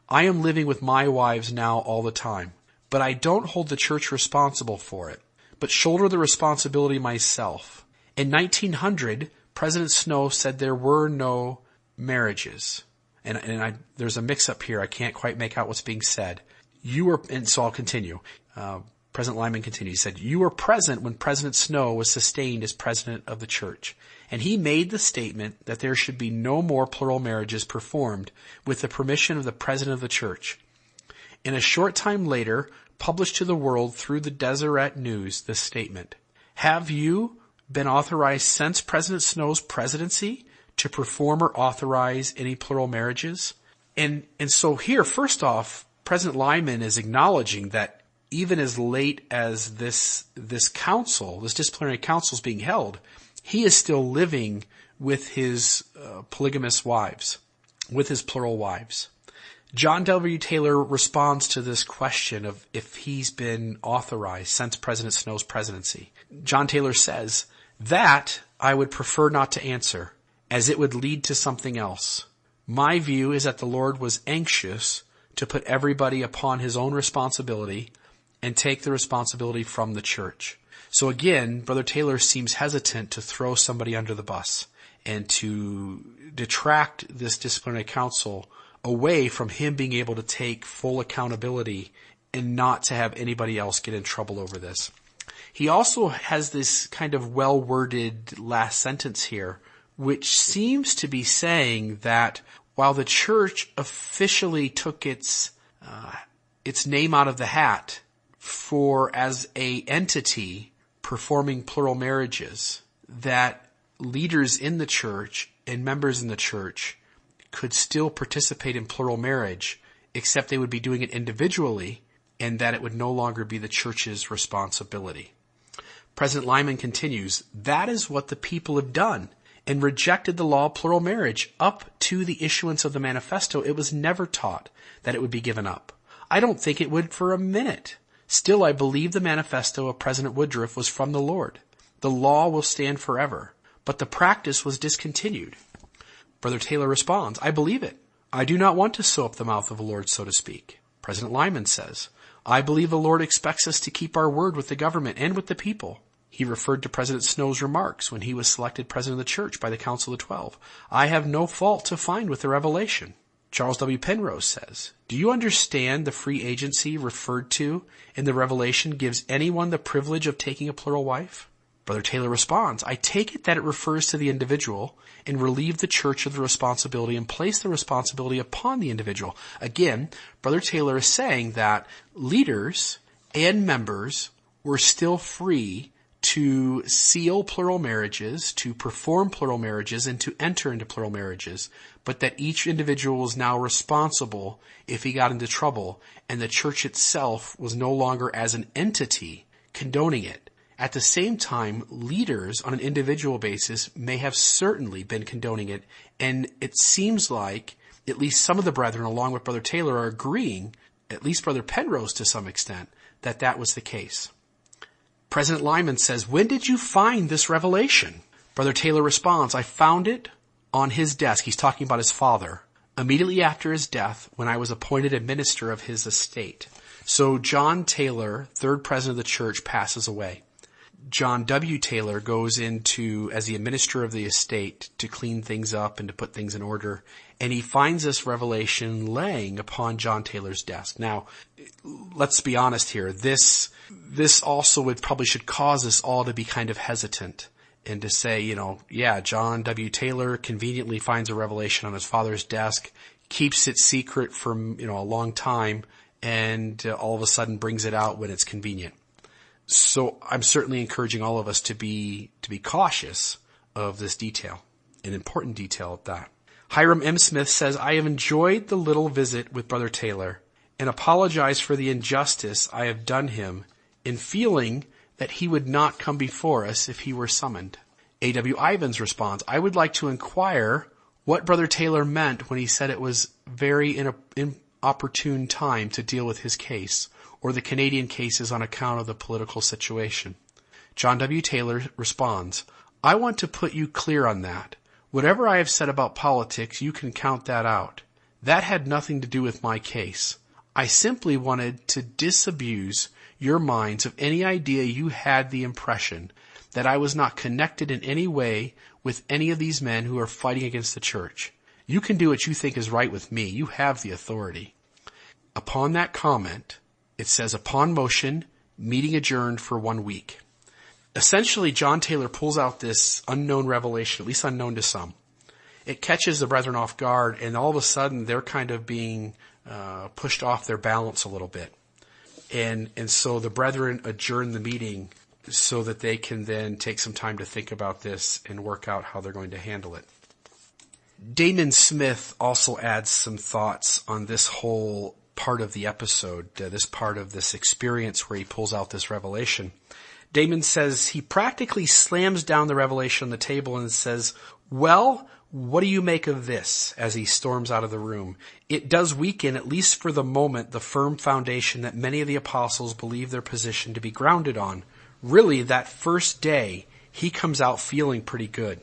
I am living with my wives now all the time, but I don't hold the church responsible for it, but shoulder the responsibility myself. In 1900, President Snow said there were no marriages. And there's a mix-up here. I can't quite make out what's being said. And so I'll continue. President Lyman continued. He said, you were present when President Snow was sustained as president of the church. And he made the statement that there should be no more plural marriages performed with the permission of the president of the church. In a short time later, published to the world through the Deseret News, this statement. Have you been authorized since President Snow's presidency to perform or authorize any plural marriages? And so here, first off, President Lyman is acknowledging that even as late as this council, this disciplinary council is being held, he is still living with his polygamous wives, with his plural wives. John W. Taylor responds to this question of if he's been authorized since President Snow's presidency. John Taylor says, that I would prefer not to answer, as it would lead to something else. My view is that the Lord was anxious to put everybody upon his own responsibility and take the responsibility from the church. So again, Brother Taylor seems hesitant to throw somebody under the bus and to detract this disciplinary council away from him being able to take full accountability and not to have anybody else get in trouble over this. He also has this kind of well-worded last sentence here, which seems to be saying that while the church officially took its name out of the hat for as a entity performing plural marriages, that leaders in the church and members in the church could still participate in plural marriage, except they would be doing it individually, and that it would no longer be the church's responsibility. President Lyman continues, that is what the people have done and rejected the law of plural marriage. Up to the issuance of the manifesto, it was never taught that it would be given up. I don't think it would for a minute. Still, I believe the manifesto of President Woodruff was from the Lord. The law will stand forever, but the practice was discontinued. Brother Taylor responds, I believe it. I do not want to sew up the mouth of the Lord, so to speak. President Lyman says, I believe the Lord expects us to keep our word with the government and with the people. He referred to President Snow's remarks when he was selected president of the church by the Council of 12. I have no fault to find with the revelation. Charles W. Penrose says, do you understand the free agency referred to in the revelation gives anyone the privilege of taking a plural wife? Brother Taylor responds, I take it that it refers to the individual and relieve the church of the responsibility and place the responsibility upon the individual. Again, Brother Taylor is saying that leaders and members were still free to seal plural marriages, to perform plural marriages, and to enter into plural marriages, but that each individual was now responsible if he got into trouble, and the church itself was no longer as an entity condoning it. At the same time, leaders on an individual basis may have certainly been condoning it, and it seems like at least some of the brethren, along with Brother Taylor, are agreeing, at least Brother Penrose to some extent, that that was the case. President Lyman says, when did you find this revelation? Brother Taylor responds, I found it on his desk. He's talking about his father. Immediately after his death, when I was appointed a minister of his estate. So John Taylor, third president of the church, passes away. John W. Taylor goes into, as the administrator of the estate, to clean things up and to put things in order. And he finds this revelation laying upon John Taylor's desk. Now, let's be honest here. This also probably should cause us all to be kind of hesitant and to say, John W. Taylor conveniently finds a revelation on his father's desk, keeps it secret for, a long time, and all of a sudden brings it out when it's convenient. So I'm certainly encouraging all of us to be cautious of this detail, an important detail at that. Hiram M. Smith says, I have enjoyed the little visit with Brother Taylor and apologize for the injustice I have done him in feeling that he would not come before us if he were summoned. A.W. Ivins responds, I would like to inquire what Brother Taylor meant when he said it was very inopportune time to deal with his case or the Canadian cases on account of the political situation. John W. Taylor responds, I want to put you clear on that. Whatever I have said about politics, you can count that out. That had nothing to do with my case. I simply wanted to disabuse your minds of any idea you had the impression that I was not connected in any way with any of these men who are fighting against the church. You can do what you think is right with me. You have the authority. Upon that comment, it says, upon motion, meeting adjourned for 1 week. Essentially, John Taylor pulls out this unknown revelation, at least unknown to some. It catches the brethren off guard, and all of a sudden they're kind of being pushed off their balance a little bit. And so the brethren adjourn the meeting so that they can then take some time to think about this and work out how they're going to handle it. Damon Smith also adds some thoughts on this whole part of the episode, this part of this experience where he pulls out this revelation. Damon says he practically slams down the revelation on the table and says, well, what do you make of this, as he storms out of the room? It does weaken, at least for the moment, the firm foundation that many of the apostles believe their position to be grounded on. Really, that first day, he comes out feeling pretty good.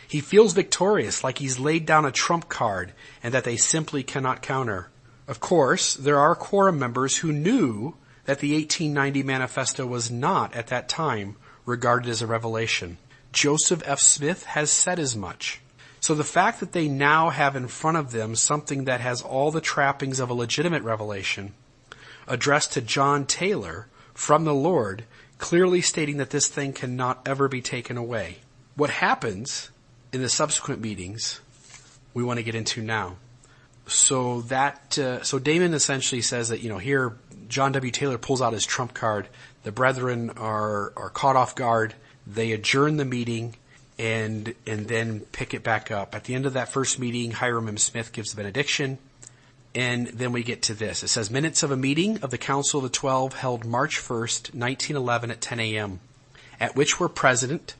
He feels victorious, like he's laid down a trump card and that they simply cannot counter. Of course, there are quorum members who knew that the 1890 manifesto was not, at that time, regarded as a revelation. Joseph F. Smith has said as much. So the fact that they now have in front of them something that has all the trappings of a legitimate revelation, addressed to John Taylor from the Lord, clearly stating that this thing cannot ever be taken away. What happens in the subsequent meetings, we want to get into now. So Damon essentially says that, here John W. Taylor pulls out his trump card. The brethren are caught off guard. They adjourn the meeting and then pick it back up. At the end of that first meeting, Hiram M. Smith gives the benediction. And then we get to this. It says, minutes of a meeting of the Council of the 12 held March 1st, 1911 at 10 a.m., at which were President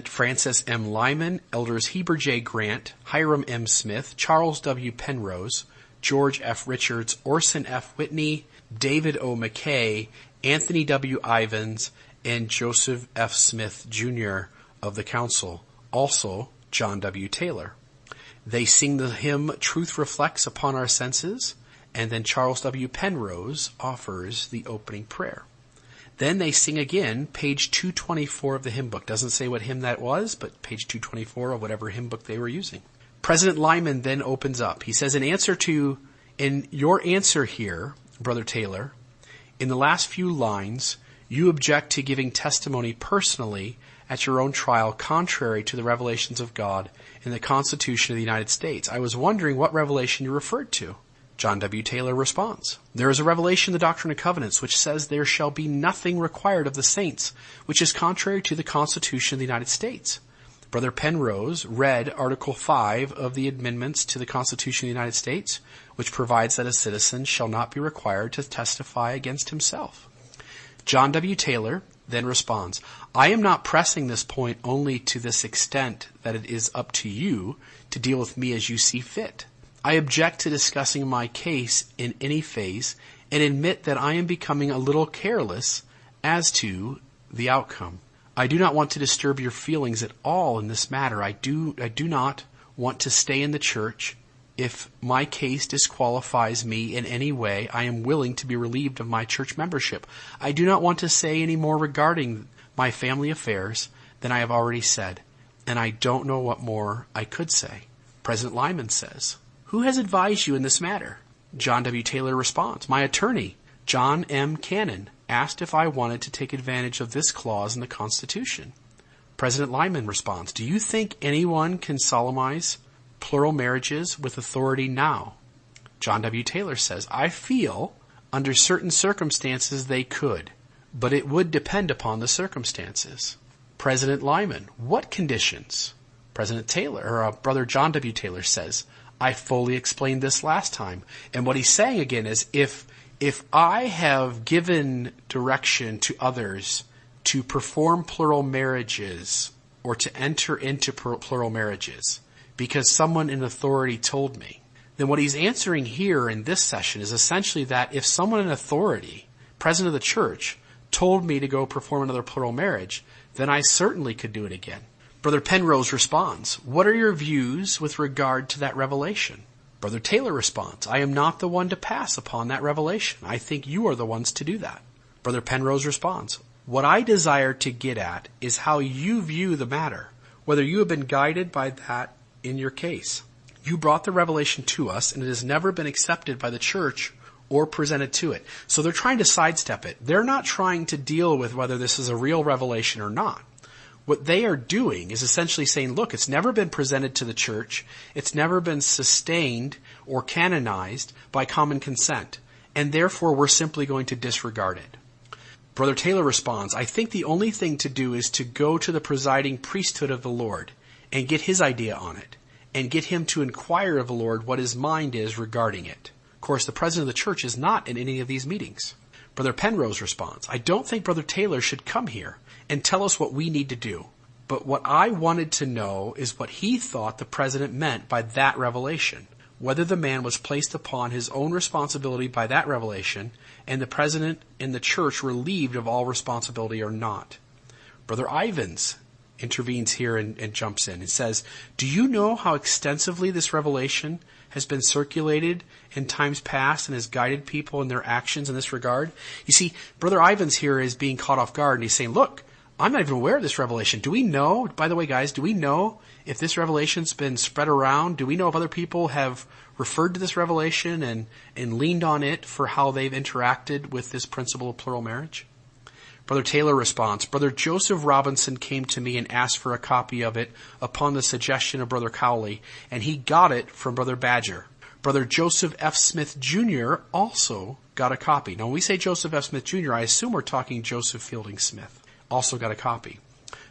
Francis M. Lyman, Elders Heber J. Grant, Hiram M. Smith, Charles W. Penrose, George F. Richards, Orson F. Whitney, David O. McKay, Anthony W. Ivins, and Joseph F. Smith, Jr. of the Council, also John W. Taylor. They sing the hymn, Truth Reflects Upon Our Senses, and then Charles W. Penrose offers the opening prayer. Then they sing again, page 224 of the hymn book. Doesn't say what hymn that was, but page 224 of whatever hymn book they were using. President Lyman then opens up. He says, in your answer here, Brother Taylor, in the last few lines, you object to giving testimony personally at your own trial contrary to the revelations of God in the Constitution of the United States. I was wondering what revelation you referred to. John W. Taylor responds, there is a revelation in the Doctrine and Covenants which says there shall be nothing required of the saints, which is contrary to the Constitution of the United States. Brother Penrose read Article 5 of the amendments to the Constitution of the United States, which provides that a citizen shall not be required to testify against himself. John W. Taylor then responds, I am not pressing this point only to this extent that it is up to you to deal with me as you see fit. I object to discussing my case in any phase and admit that I am becoming a little careless as to the outcome. I do not want to disturb your feelings at all in this matter. I do not want to stay in the church. If my case disqualifies me in any way, I am willing to be relieved of my church membership. I do not want to say any more regarding my family affairs than I have already said, and I don't know what more I could say. President Lyman says, who has advised you in this matter? John W. Taylor responds, my attorney, John M. Cannon, asked if I wanted to take advantage of this clause in the Constitution. President Lyman responds, do you think anyone can solemnize plural marriages with authority now? John W. Taylor says, I feel under certain circumstances they could, but it would depend upon the circumstances. President Lyman, what conditions? President Taylor, or Brother John W. Taylor says, I fully explained this last time. And what he's saying again is if I have given direction to others to perform plural marriages or to enter into plural marriages because someone in authority told me, then what he's answering here in this session is essentially that if someone in authority, president of the church, told me to go perform another plural marriage, then I certainly could do it again. Brother Penrose responds, what are your views with regard to that revelation? Brother Taylor responds, I am not the one to pass upon that revelation. I think you are the ones to do that. Brother Penrose responds, what I desire to get at is how you view the matter, whether you have been guided by that in your case. You brought the revelation to us, and it has never been accepted by the church or presented to it. So they're trying to sidestep it. They're not trying to deal with whether this is a real revelation or not. What they are doing is essentially saying, look, it's never been presented to the church. It's never been sustained or canonized by common consent. And therefore, we're simply going to disregard it. Brother Taylor responds, I think the only thing to do is to go to the presiding priesthood of the Lord and get his idea on it and get him to inquire of the Lord what his mind is regarding it. Of course, the president of the church is not in any of these meetings. Brother Penrose responds, I don't think Brother Taylor should come here and tell us what we need to do. But what I wanted to know is what he thought the president meant by that revelation, whether the man was placed upon his own responsibility by that revelation and the president and the church relieved of all responsibility or not. Brother Ivans intervenes here and jumps in and says, do you know how extensively this revelation has been circulated in times past and has guided people in their actions in this regard? You see, Brother Ivans here is being caught off guard and he's saying, look, I'm not even aware of this revelation. Do we know, by the way, guys, do we know if this revelation's been spread around? Do we know if other people have referred to this revelation and leaned on it for how they've interacted with this principle of plural marriage? Brother Taylor responds, Brother Joseph Robinson came to me and asked for a copy of it upon the suggestion of Brother Cowley, and he got it from Brother Badger. Brother Joseph F. Smith Jr. also got a copy. Now, when we say Joseph F. Smith Jr., I assume we're talking Joseph Fielding Smith. Also got a copy.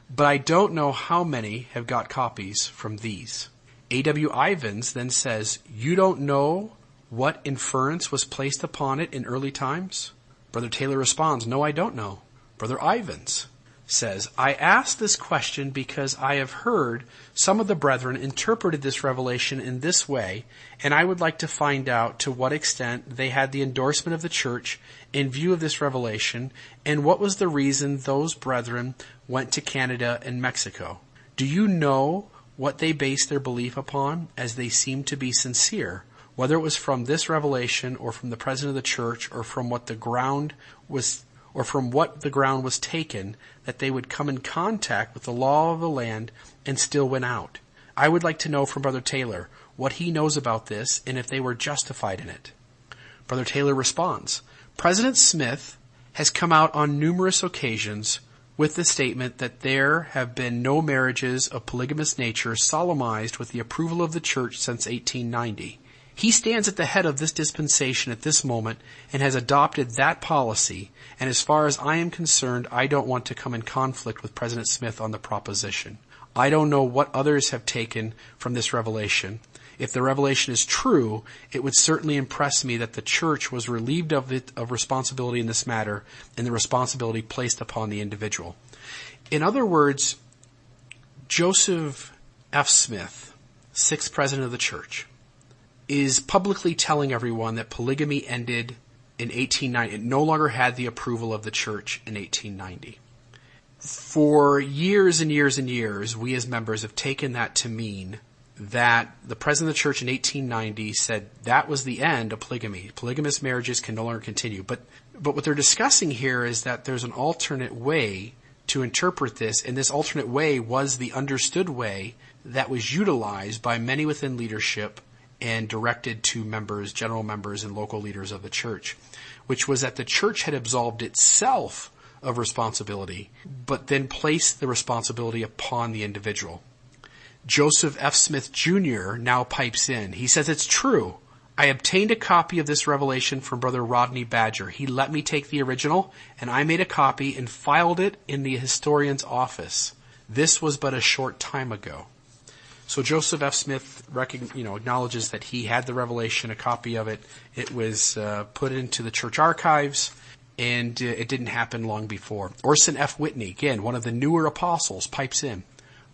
But I don't know how many have got copies from these. A.W. Ivans then says, you don't know what inference was placed upon it in early times? Brother Taylor responds, no, I don't know. Brother Ivans says, I ask this question because I have heard some of the brethren interpreted this revelation in this way, and I would like to find out to what extent they had the endorsement of the church in view of this revelation, and what was the reason those brethren went to Canada and Mexico. Do you know what they based their belief upon, as they seemed to be sincere, whether it was from this revelation or from the president of the church or from what the ground was taken, that they would come in contact with the law of the land and still win out? I would like to know from Brother Taylor what he knows about this and if they were justified in it. Brother Taylor responds, President Smith has come out on numerous occasions with the statement that there have been no marriages of polygamous nature solemnized with the approval of the church since 1890. He stands at the head of this dispensation at this moment and has adopted that policy, and as far as I am concerned, I don't want to come in conflict with President Smith on the proposition. I don't know what others have taken from this revelation. If the revelation is true, it would certainly impress me that the church was relieved of responsibility in this matter and the responsibility placed upon the individual. In other words, Joseph F. Smith, sixth president of the church, is publicly telling everyone that polygamy ended in 1890. It no longer had the approval of the church in 1890. For years and years and years, we as members have taken that to mean that the president of the church in 1890 said that was the end of polygamy. Polygamous marriages can no longer continue. But what they're discussing here is that there's an alternate way to interpret this, and this alternate way was the understood way that was utilized by many within leadership and directed to members, general members, and local leaders of the church, which was that the church had absolved itself of responsibility, but then placed the responsibility upon the individual. Joseph F. Smith Jr. now pipes in. He says, "It's true. I obtained a copy of this revelation from Brother Rodney Badger. He let me take the original, and I made a copy and filed it in the historian's office. This was but a short time ago." So Joseph F. Smith acknowledges that he had the revelation, a copy of it. It was put into the church archives, and it didn't happen long before. Orson F. Whitney, again, one of the newer apostles, pipes in.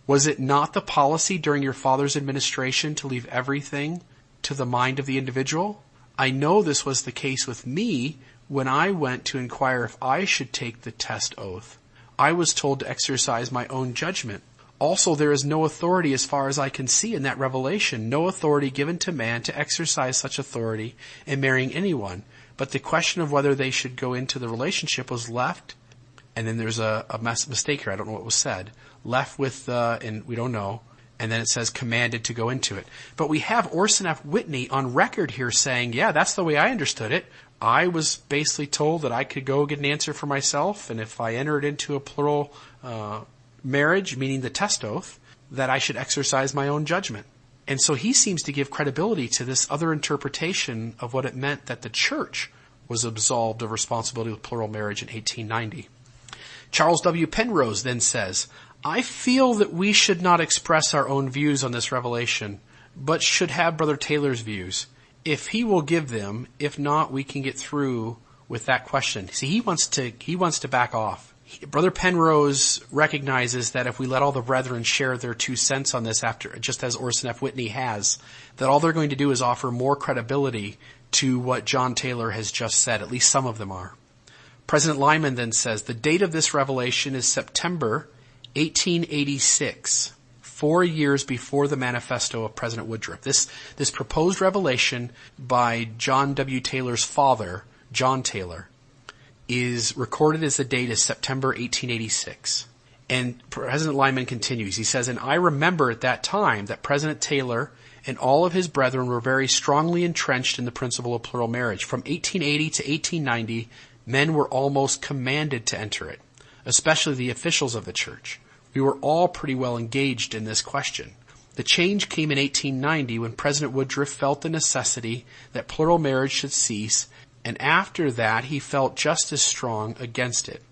"Was it not the policy during your father's administration to leave everything to the mind of the individual? I know this was the case with me when I went to inquire if I should take the test oath. I was told to exercise my own judgment. Also, there is no authority as far as I can see in that revelation, no authority given to man to exercise such authority in marrying anyone. But the question of whether they should go into the relationship was left," and then there's a mistake here, I don't know what was said, left with, and we don't know, and then it says commanded to go into it. But we have Orson F. Whitney on record here saying, yeah, that's the way I understood it. I was basically told that I could go get an answer for myself, and if I entered into a plural marriage, meaning the test oath, that I should exercise my own judgment. And so he seems to give credibility to this other interpretation of what it meant that the church was absolved of responsibility with plural marriage in 1890. Charles W. Penrose then says, "I feel that we should not express our own views on this revelation, but should have Brother Taylor's views. If he will give them, if not, we can get through with that question." See, he wants to back off. Brother Penrose recognizes that if we let all the brethren share their 2 cents on this after, just as Orson F. Whitney has, that all they're going to do is offer more credibility to what John Taylor has just said. At least some of them are. President Lyman then says, "The date of this revelation is September 1886, 4 years before the manifesto of President Woodruff." This proposed revelation by John W. Taylor's father, John Taylor, is recorded as the date is September 1886. And President Lyman continues. He says, "And I remember at that time that President Taylor and all of his brethren were very strongly entrenched in the principle of plural marriage. From 1880 to 1890, men were almost commanded to enter it, especially the officials of the church. We were all pretty well engaged in this question. The change came in 1890 when President Woodruff felt the necessity that plural marriage should cease, and after that he felt just as strong against it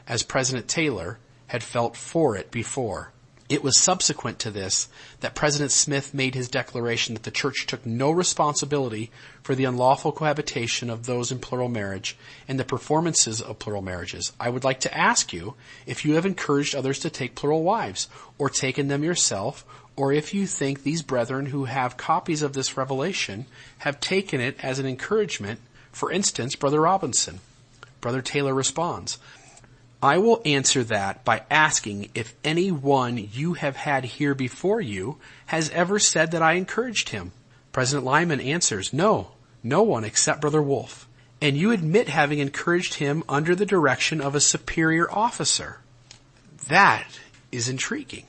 as President Taylor had felt for it before. It was subsequent to this that President Smith made his declaration that the church took no responsibility for the unlawful cohabitation of those in plural marriage and the performances of plural marriages. I would like to ask you if you have encouraged others to take plural wives, or taken them yourself, or if you think these brethren who have copies of this revelation have taken it as an encouragement. For instance, Brother Robinson." Brother Taylor responds, "I will answer that by asking if any one you have had here before you has ever said that I encouraged him." President Lyman answers, "No, no one except Brother Wolf. And you admit having encouraged him under the direction of a superior officer." That is intriguing.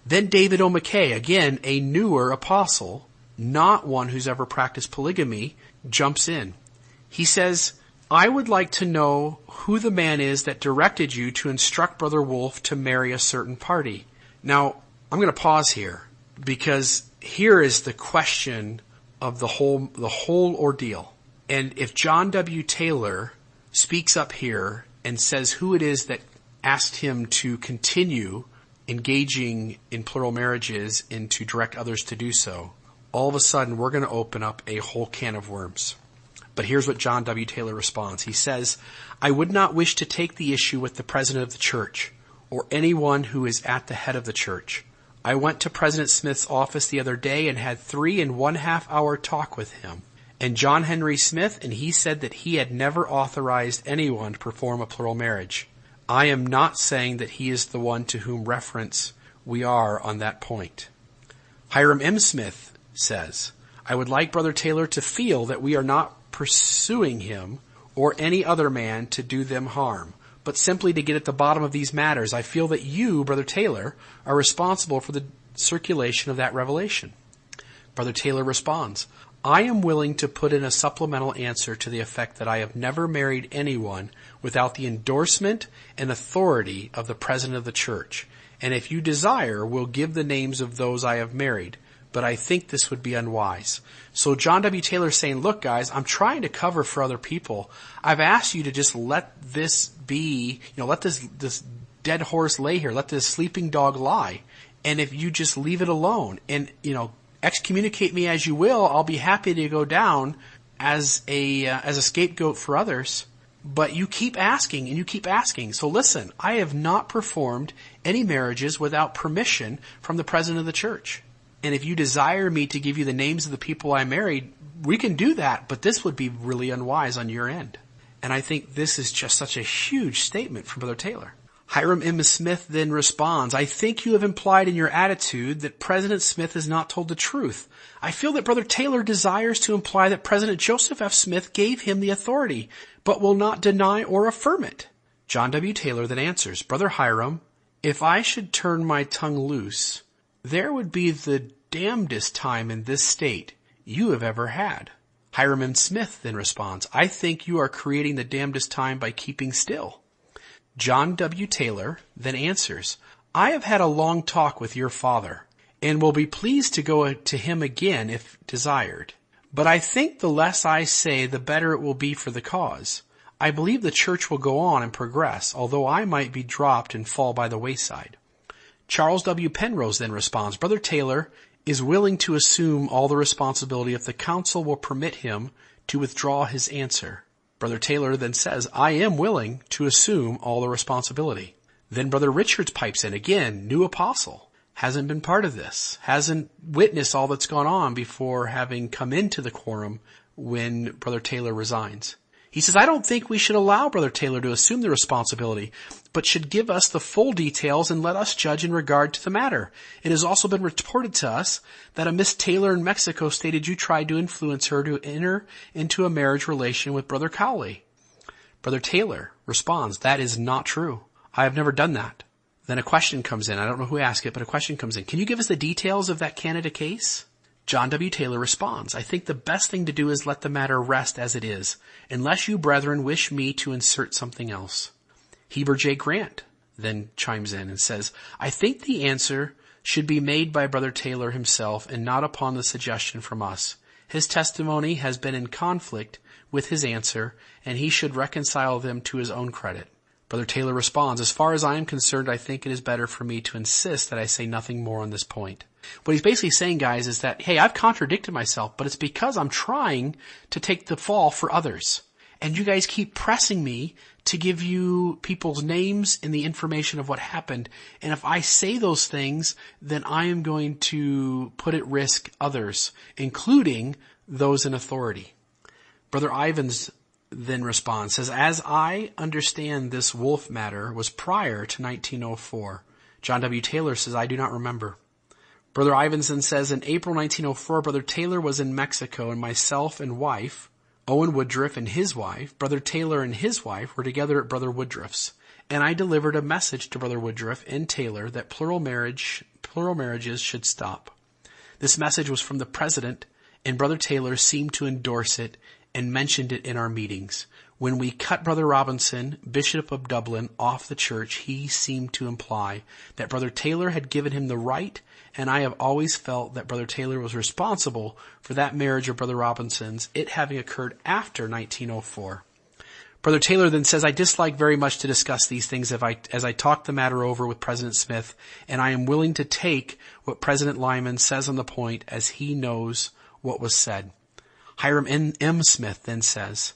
Then David O. McKay, again a newer apostle, not one who's ever practiced polygamy, jumps in. He says, "I would like to know who the man is that directed you to instruct Brother Wolf to marry a certain party." Now, I'm going to pause here, because here is the question of the whole ordeal. And if John W. Taylor speaks up here and says who it is that asked him to continue engaging in plural marriages and to direct others to do so, all of a sudden we're going to open up a whole can of worms. But here's what John W. Taylor responds. He says, "I would not wish to take the issue with the president of the church or anyone who is at the head of the church. I went to President Smith's office the other day and had 3.5 hour talk with him and John Henry Smith, and he said that he had never authorized anyone to perform a plural marriage. I am not saying that he is the one to whom reference we are on that point. Hiram M. Smith says, I would like Brother Taylor to feel that we are not pursuing him or any other man to do them harm, but simply to get at the bottom of these matters. I feel that you, Brother Taylor, are responsible for the circulation of that revelation. Brother Taylor responds, I am willing to put in a supplemental answer to the effect that I have never married anyone without the endorsement and authority of the President of the Church, and if you desire, will give the names of those I have married, but I think this would be unwise. So John W. Taylor is saying, look guys, I'm trying to cover for other people. I've asked you to just let this be, let this dead horse lay here, let this sleeping dog lie, and if you just leave it alone, and, excommunicate me as you will, I'll be happy to go down as a scapegoat for others. But you keep asking and you keep asking. So listen, I have not performed any marriages without permission from the President of the Church. And if you desire me to give you the names of the people I married, we can do that, but this would be really unwise on your end. And I think this is just such a huge statement from Brother Taylor. Hiram M. Smith then responds, I think you have implied in your attitude that President Smith has not told the truth. I feel that Brother Taylor desires to imply that President Joseph F. Smith gave him the authority, but will not deny or affirm it. John W. Taylor then answers, Brother Hiram, if I should turn my tongue loose, there would be the damnedest time in this state you have ever had. Hiram M. Smith then responds, I think you are creating the damnedest time by keeping still. John W. Taylor then answers, I have had a long talk with your father, and will be pleased to go to him again if desired. But I think the less I say, the better it will be for the cause. I believe the church will go on and progress, although I might be dropped and fall by the wayside. Charles W. Penrose then responds, Brother Taylor is willing to assume all the responsibility if the council will permit him to withdraw his answer. Brother Taylor then says, I am willing to assume all the responsibility. Then Brother Richards pipes in, again, new apostle, hasn't been part of this, hasn't witnessed all that's gone on before having come into the quorum when Brother Taylor resigns. He says, I don't think we should allow Brother Taylor to assume the responsibility, but should give us the full details and let us judge in regard to the matter. It has also been reported to us that a Miss Taylor in Mexico stated you tried to influence her to enter into a marriage relation with Brother Cowley. Brother Taylor responds, that is not true. I have never done that. Then a question comes in. I don't know who asked it, but a question comes in. Can you give us the details of that Canada case? John W. Taylor responds, I think the best thing to do is let the matter rest as it is, unless you brethren wish me to insert something else. Heber J. Grant then chimes in and says, I think the answer should be made by Brother Taylor himself and not upon the suggestion from us. His testimony has been in conflict with his answer, and he should reconcile them to his own credit. Brother Taylor responds, as far as I am concerned, I think it is better for me to insist that I say nothing more on this point. What he's basically saying, guys, is that, hey, I've contradicted myself, but it's because I'm trying to take the fall for others. And you guys keep pressing me to give you people's names and the information of what happened. And if I say those things, then I am going to put at risk others, including those in authority. Brother Ivans then responds, says, as I understand this Wolf matter was prior to 1904. John W. Taylor says, I do not remember. Brother Ivanson says, in April 1904, Brother Taylor was in Mexico, and myself and wife, Owen Woodruff and his wife, Brother Taylor and his wife were together at Brother Woodruff's, and I delivered a message to Brother Woodruff and Taylor that plural marriages should stop. This message was from the president, and Brother Taylor seemed to endorse it and mentioned it in our meetings. When we cut Brother Robinson, Bishop of Dublin, off the church, he seemed to imply that Brother Taylor had given him the right, and I have always felt that Brother Taylor was responsible for that marriage of Brother Robinson's, it having occurred after 1904. Brother Taylor then says, I dislike very much to discuss these things as I talk the matter over with President Smith, and I am willing to take what President Lyman says on the point as he knows what was said. Hiram M. Smith then says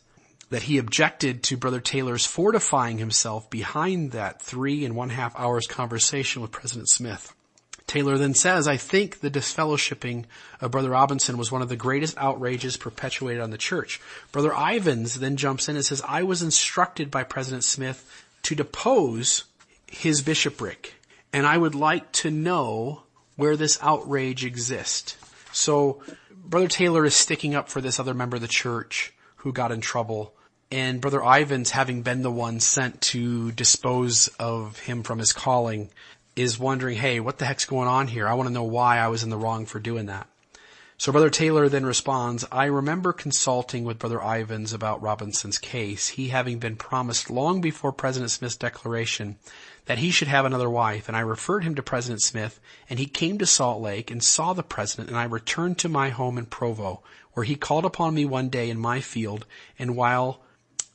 that he objected to Brother Taylor's fortifying himself behind that 3.5 hours conversation with President Smith. Taylor then says, I think the disfellowshipping of Brother Robinson was one of the greatest outrages perpetuated on the church. Brother Ivans then jumps in and says, I was instructed by President Smith to depose his bishopric. And I would like to know where this outrage exists. So Brother Taylor is sticking up for this other member of the church who got in trouble. And Brother Ivans, having been the one sent to dispose of him from his calling, is wondering, hey, what the heck's going on here? I want to know why I was in the wrong for doing that. So Brother Taylor then responds, I remember consulting with Brother Ivans about Robinson's case, he having been promised long before President Smith's declaration that he should have another wife, and I referred him to President Smith, and he came to Salt Lake and saw the President, and I returned to my home in Provo, where he called upon me one day in my field, and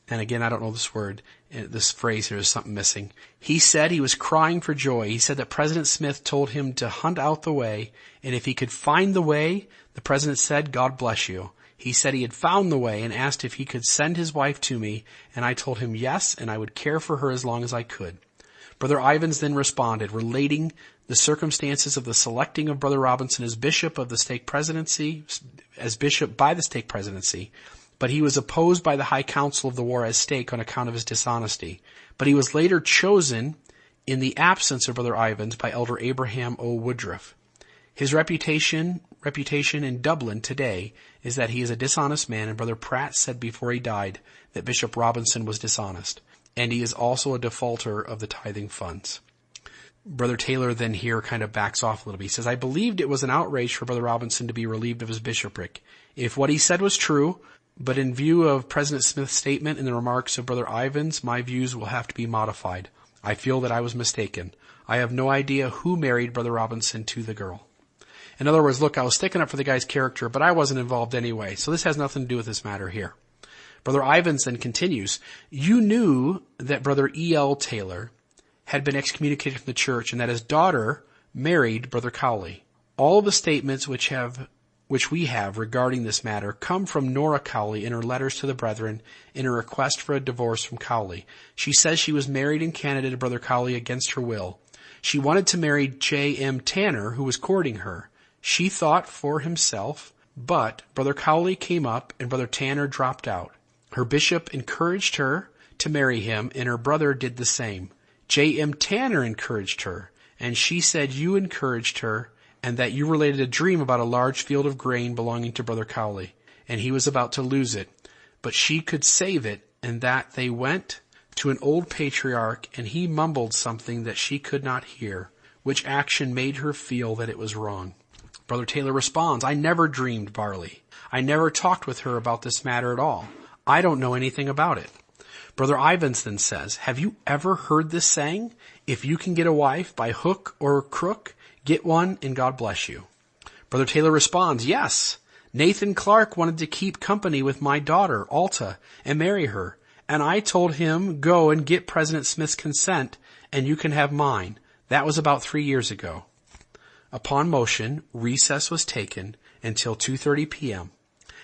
again, I don't know this word, this phrase here is something missing. He said he was crying for joy. He said that President Smith told him to hunt out the way, and if he could find the way, the President said, God bless you. He said he had found the way and asked if he could send his wife to me, and I told him yes, and I would care for her as long as I could. Brother Ivans then responded, relating the circumstances of the selecting of Brother Robinson as bishop of the stake presidency, as bishop by the stake presidency, but he was opposed by the High Council of the War as stake on account of his dishonesty. But he was later chosen in the absence of Brother Ivans by Elder Abraham O. Woodruff. His reputation in Dublin today is that he is a dishonest man, and Brother Pratt said before he died that Bishop Robinson was dishonest, and he is also a defaulter of the tithing funds. Brother Taylor then here kind of backs off a little bit. He says, I believed it was an outrage for Brother Robinson to be relieved of his bishopric. If what he said was true, but in view of President Smith's statement and the remarks of Brother Ivans, my views will have to be modified. I feel that I was mistaken. I have no idea who married Brother Robinson to the girl. In other words, look, I was sticking up for the guy's character, but I wasn't involved anyway, so this has nothing to do with this matter here. Brother Ivans then continues, you knew that Brother E.L. Taylor had been excommunicated from the church and that his daughter married Brother Cowley. All of the statements which we have regarding this matter come from Nora Cowley in her letters to the brethren in her request for a divorce from Cowley. She says she was married in Canada to Brother Cowley against her will. She wanted to marry J.M. Tanner, who was courting her. She thought for himself, but Brother Cowley came up and Brother Tanner dropped out. Her bishop encouraged her to marry him, and her brother did the same. J.M. Tanner encouraged her, and she said you encouraged her, and that you related a dream about a large field of grain belonging to Brother Cowley, and he was about to lose it, but she could save it, and that they went to an old patriarch, and he mumbled something that she could not hear, which action made her feel that it was wrong. Brother Taylor responds, I never dreamed barley. I never talked with her about this matter at all. I don't know anything about it. Brother Ivans then says, have you ever heard this saying? If you can get a wife by hook or crook, get one and God bless you. Brother Taylor responds, yes. Nathan Clark wanted to keep company with my daughter, Alta, and marry her. And I told him, go and get President Smith's consent and you can have mine. That was about 3 years ago. Upon motion, recess was taken until 2:30 p.m.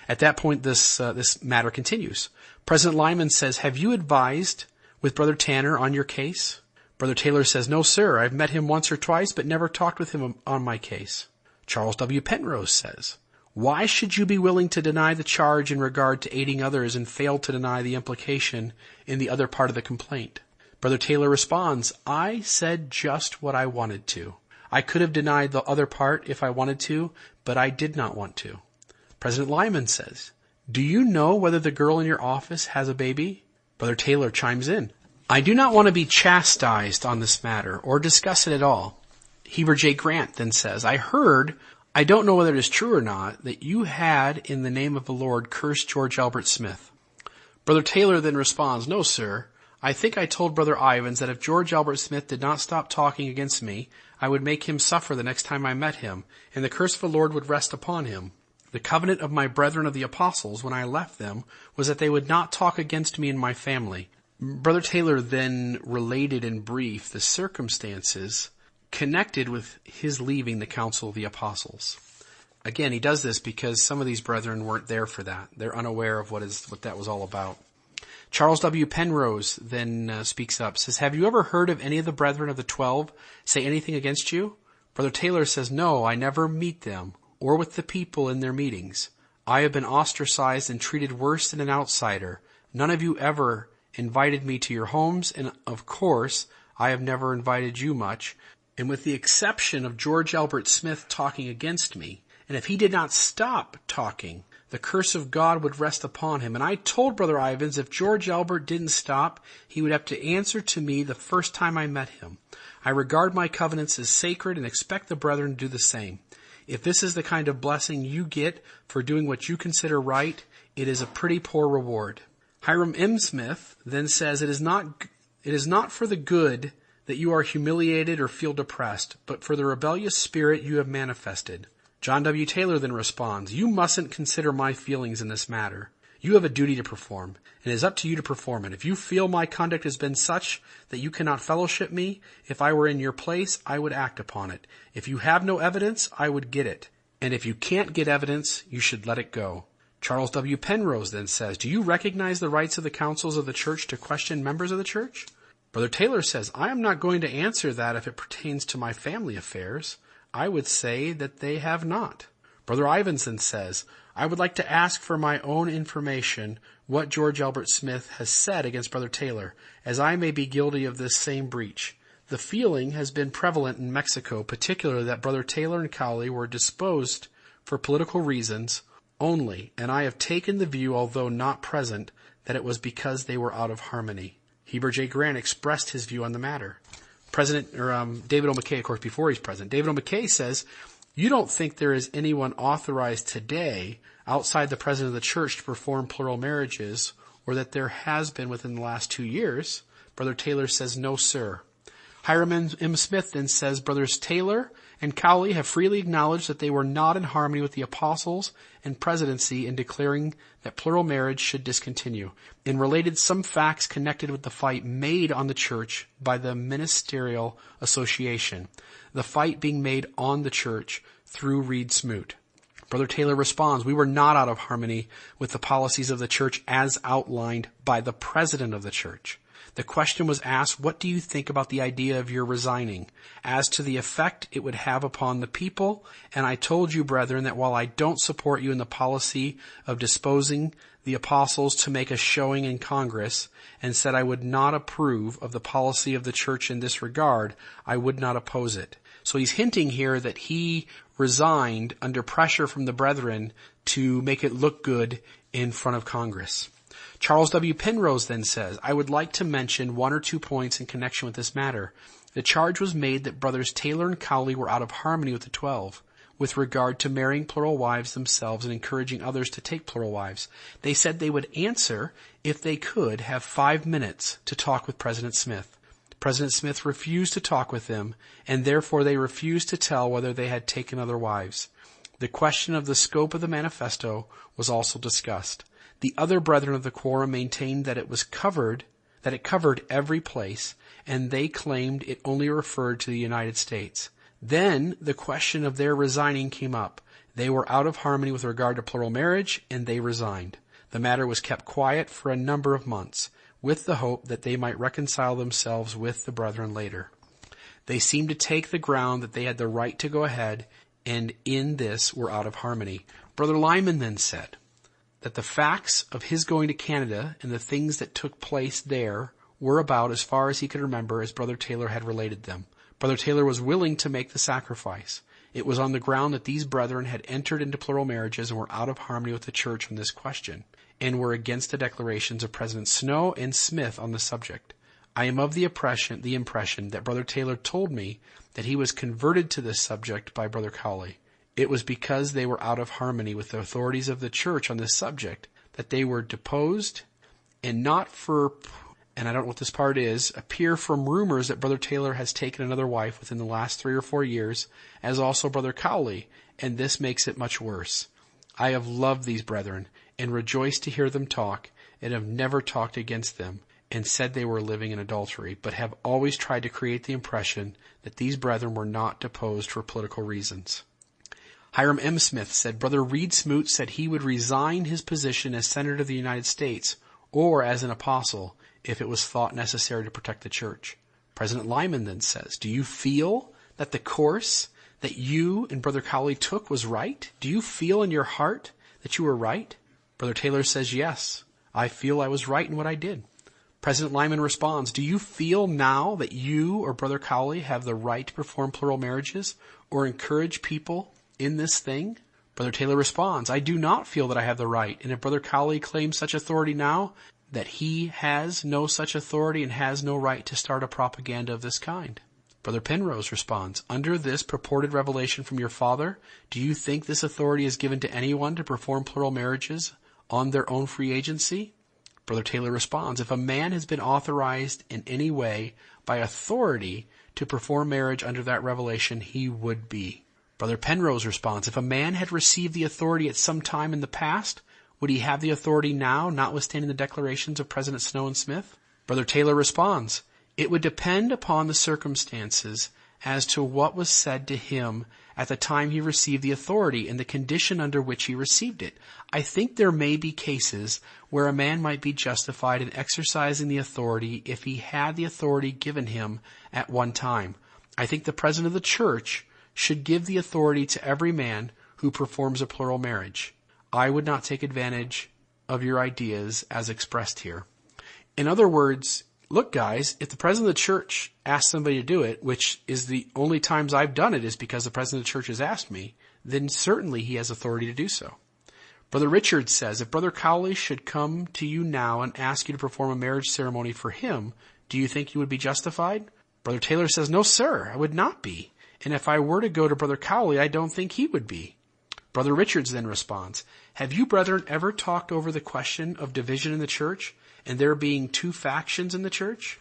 At that point, this matter continues. President Lyman says, have you advised with Brother Tanner on your case? Brother Taylor says, no, sir. I've met him once or twice, but never talked with him on my case. Charles W. Penrose says, why should you be willing to deny the charge in regard to aiding others and fail to deny the implication in the other part of the complaint? Brother Taylor responds, I said just what I wanted to. I could have denied the other part if I wanted to, but I did not want to. President Lyman says, do you know whether the girl in your office has a baby? Brother Taylor chimes in, I do not want to be chastised on this matter or discuss it at all. Heber J. Grant then says, I heard, I don't know whether it is true or not, that you had in the name of the Lord cursed George Albert Smith. Brother Taylor then responds, no, sir. I think I told Brother Ivans that if George Albert Smith did not stop talking against me, I would make him suffer the next time I met him, and the curse of the Lord would rest upon him. The covenant of my brethren of the apostles, when I left them, was that they would not talk against me and my family. Brother Taylor then related in brief the circumstances connected with his leaving the council of the apostles. Again, he does this because some of these brethren weren't there for that. They're unaware of what that was all about. Charles W. Penrose then speaks up, says, have you ever heard of any of the brethren of the 12 say anything against you? Brother Taylor says, no, I never meet them or with the people in their meetings. I have been ostracized and treated worse than an outsider. None of you ever invited me to your homes, and of course, I have never invited you much. And with the exception of George Albert Smith talking against me, and if he did not stop talking, the curse of God would rest upon him. And I told Brother Ivans if George Albert didn't stop, he would have to answer to me the first time I met him. I regard my covenants as sacred and expect the brethren to do the same. If this is the kind of blessing you get for doing what you consider right, it is a pretty poor reward. Hiram M. Smith then says, it is not for the good that you are humiliated or feel depressed, but for the rebellious spirit you have manifested. John W. Taylor then responds, you mustn't consider my feelings in this matter. You have a duty to perform, and it is up to you to perform it. If you feel my conduct has been such that you cannot fellowship me, if I were in your place, I would act upon it. If you have no evidence, I would get it. And if you can't get evidence, you should let it go. Charles W. Penrose then says, do you recognize the rights of the councils of the church to question members of the church? Brother Taylor says, I am not going to answer that if it pertains to my family affairs. I would say that they have not. Brother Ivanson says, I would like to ask for my own information what George Albert Smith has said against Brother Taylor, as I may be guilty of this same breach. The feeling has been prevalent in Mexico, particularly that Brother Taylor and Cowley were disposed for political reasons only, and I have taken the view, although not present, that it was because they were out of harmony. Heber J. Grant expressed his view on the matter. David O. McKay, of course, before he's president. David O. McKay says, you don't think there is anyone authorized today outside the president of the church to perform plural marriages, or that there has been within the last 2 years? Brother Taylor says, no, sir. Hiram M. Smith then says, Brothers Taylor and Cowley have freely acknowledged that they were not in harmony with the apostles and presidency in declaring that plural marriage should discontinue, and related some facts connected with the fight made on the church by the ministerial association, the fight being made on the church through Reed Smoot. Brother Taylor responds, we were not out of harmony with the policies of the church as outlined by the president of the church. The question was asked, what do you think about the idea of your resigning, as to the effect it would have upon the people? And I told you, brethren, that while I don't support you in the policy of disposing the apostles to make a showing in Congress, and said I would not approve of the policy of the church in this regard, I would not oppose it. So he's hinting here that he resigned under pressure from the brethren to make it look good in front of Congress. Charles W. Penrose then says, I would like to mention 1 or 2 points in connection with this matter. The charge was made that Brothers Taylor and Cowley were out of harmony with the 12 with regard to marrying plural wives themselves and encouraging others to take plural wives. They said they would answer if they could have 5 minutes to talk with President Smith. President Smith refused to talk with them, and therefore they refused to tell whether they had taken other wives. The question of the scope of the manifesto was also discussed. The other brethren of the quorum maintained that it covered every place, and they claimed it only referred to the United States. Then the question of their resigning came up. They were out of harmony with regard to plural marriage, and they resigned. The matter was kept quiet for a number of months, with the hope that they might reconcile themselves with the brethren later. They seemed to take the ground that they had the right to go ahead, and in this were out of harmony. Brother Lyman then said that the facts of his going to Canada and the things that took place there were about as far as he could remember as Brother Taylor had related them. Brother Taylor was willing to make the sacrifice. It was on the ground that these brethren had entered into plural marriages and were out of harmony with the church on this question, and were against the declarations of Presidents Snow and Smith on the subject. I am of the impression that Brother Taylor told me that he was converted to this subject by Brother Cowley. It was because they were out of harmony with the authorities of the church on this subject that they were deposed, and not for, and I don't know what this part is, appear from rumors that Brother Taylor has taken another wife within the last 3 or 4 years, as also Brother Cowley, and this makes it much worse. I have loved these brethren, and rejoiced to hear them talk, and have never talked against them, and said they were living in adultery, but have always tried to create the impression that these brethren were not deposed for political reasons. Hiram M. Smith said Brother Reed Smoot said he would resign his position as Senator of the United States, or as an apostle, if it was thought necessary to protect the church. President Lyman then says, do you feel that the course that you and Brother Cowley took was right? Do you feel in your heart that you were right? Brother Taylor says, yes, I feel I was right in what I did. President Lyman responds, do you feel now that you or Brother Cowley have the right to perform plural marriages or encourage people in this thing? Brother Taylor responds, I do not feel that I have the right. And if Brother Cowley claims such authority now, that he has no such authority and has no right to start a propaganda of this kind. Brother Penrose responds, under this purported revelation from your father, do you think this authority is given to anyone to perform plural marriages on their own free agency? Brother Taylor responds, if a man has been authorized in any way by authority to perform marriage under that revelation, he would be. Brother Penrose responds, if a man had received the authority at some time in the past, would he have the authority now, notwithstanding the declarations of President Snow and Smith? Brother Taylor responds, it would depend upon the circumstances as to what was said to him at the time he received the authority and the condition under which he received it. I think there may be cases where a man might be justified in exercising the authority if he had the authority given him at one time. I think the president of the church should give the authority to every man who performs a plural marriage. I would not take advantage of your ideas as expressed here. In other words, look guys, if the president of the church asks somebody to do it, which is the only times I've done it is because the president of the church has asked me, then certainly he has authority to do so. Brother Richard says, if Brother Cowley should come to you now and ask you to perform a marriage ceremony for him, do you think you would be justified? Brother Taylor says, no sir, I would not be. And if I were to go to Brother Cowley, I don't think he would be. Brother Richards then responds, have you brethren ever talked over the question of division in the church and there being two factions in the church?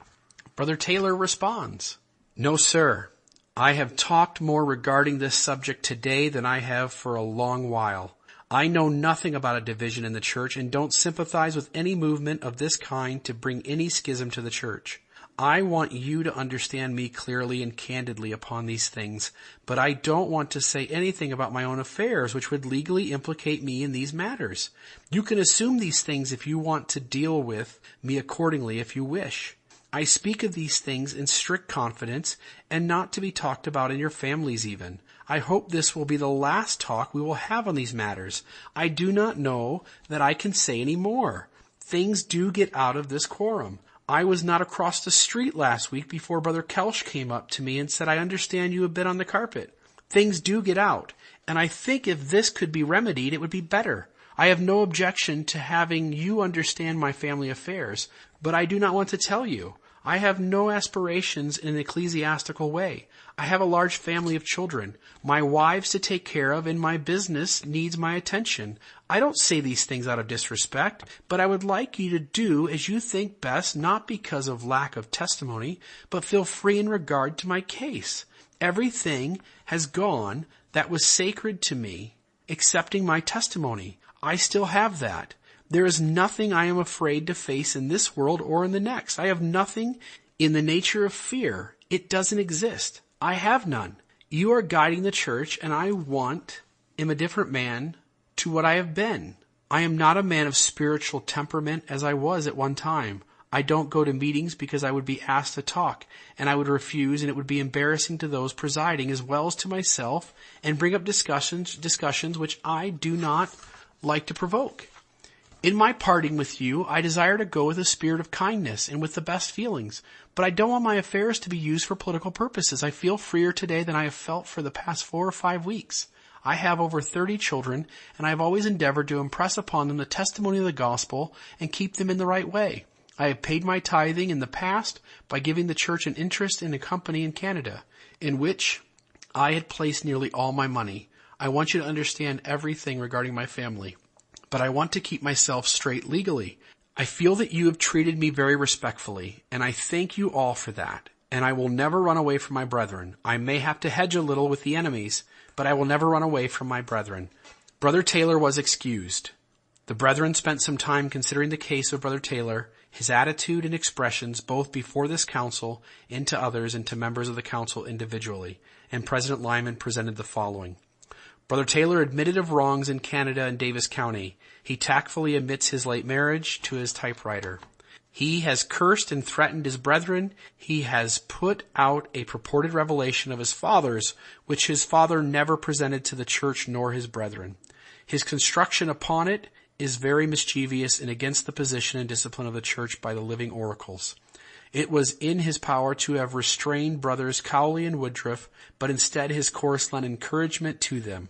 Brother Taylor responds, no sir, I have talked more regarding this subject today than I have for a long while. I know nothing about a division in the church and don't sympathize with any movement of this kind to bring any schism to the church. I want you to understand me clearly and candidly upon these things, but I don't want to say anything about my own affairs which would legally implicate me in these matters. You can assume these things if you want to deal with me accordingly if you wish. I speak of these things in strict confidence and not to be talked about in your families even. I hope this will be the last talk we will have on these matters. I do not know that I can say any more. Things do get out of this quorum. I was not across the street last week before Brother Kelch came up to me and said, I understand you have been on the carpet. Things do get out, and I think if this could be remedied, it would be better. I have no objection to having you understand my family affairs, but I do not want to tell you. I have no aspirations in an ecclesiastical way. I have a large family of children, my wives to take care of, and my business needs my attention. I don't say these things out of disrespect, but I would like you to do as you think best, not because of lack of testimony, but feel free in regard to my case. Everything has gone that was sacred to me, excepting my testimony. I still have that. There is nothing I am afraid to face in this world or in the next. I have nothing in the nature of fear. It doesn't exist. I have none. You are guiding the church, and I am a different man to what I have been. I am not a man of spiritual temperament as I was at one time. I don't go to meetings because I would be asked to talk, and I would refuse, and it would be embarrassing to those presiding as well as to myself, and bring up discussions which I do not like to provoke. In my parting with you, I desire to go with a spirit of kindness and with the best feelings, but I don't want my affairs to be used for political purposes. I feel freer today than I have felt for the past 4 or 5 weeks. I have over 30 children, and I have always endeavored to impress upon them the testimony of the gospel and keep them in the right way. I have paid my tithing in the past by giving the church an interest in a company in Canada, in which I had placed nearly all my money. I want you to understand everything regarding my family, but I want to keep myself straight legally. I feel that you have treated me very respectfully, and I thank you all for that, and I will never run away from my brethren. I may have to hedge a little with the enemies, but I will never run away from my brethren. Brother Taylor was excused. The brethren spent some time considering the case of Brother Taylor, his attitude and expressions both before this council and to others and to members of the council individually, and President Lyman presented the following. Brother Taylor admitted of wrongs in Canada and Davis County. He tactfully admits his late marriage to his typewriter. He has cursed and threatened his brethren. He has put out a purported revelation of his father's, which his father never presented to the church nor his brethren. His construction upon it is very mischievous and against the position and discipline of the church by the living oracles. It was in his power to have restrained brothers Cowley and Woodruff, but instead his course lent encouragement to them.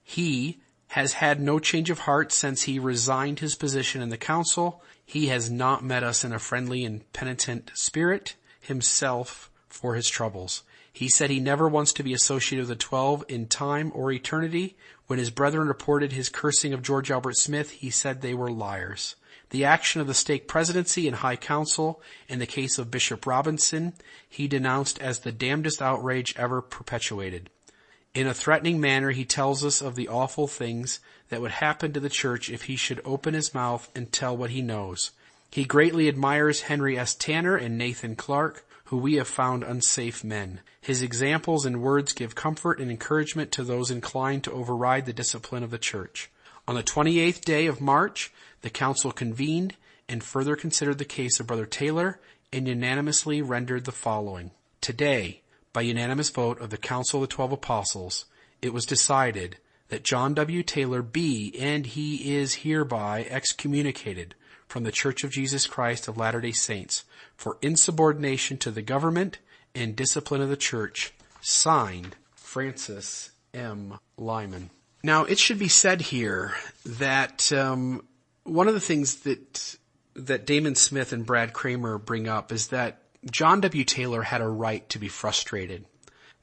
He has had no change of heart since he resigned his position in the council. He has not met us in a friendly and penitent spirit himself for his troubles. He said he never wants to be associated with the 12 in time or eternity. When his brethren reported his cursing of George Albert Smith, he said they were liars. The action of the stake presidency and high council in the case of Bishop Robinson, he denounced as the damnedest outrage ever perpetuated. In a threatening manner, he tells us of the awful things that would happen to the church if he should open his mouth and tell what he knows. He greatly admires Henry S. Tanner and Nathan Clark, who we have found unsafe men. His examples and words give comfort and encouragement to those inclined to override the discipline of the church. On the 28th day of March, the council convened and further considered the case of Brother Taylor and unanimously rendered the following. Today, by unanimous vote of the Council of the 12 Apostles, it was decided that John W. Taylor be, and he is hereby excommunicated from the Church of Jesus Christ of Latter-day Saints for insubordination to the government and discipline of the church. Signed, Francis M. Lyman. Now, it should be said here that one of the things that Damon Smith and Brad Kramer bring up is that John W. Taylor had a right to be frustrated.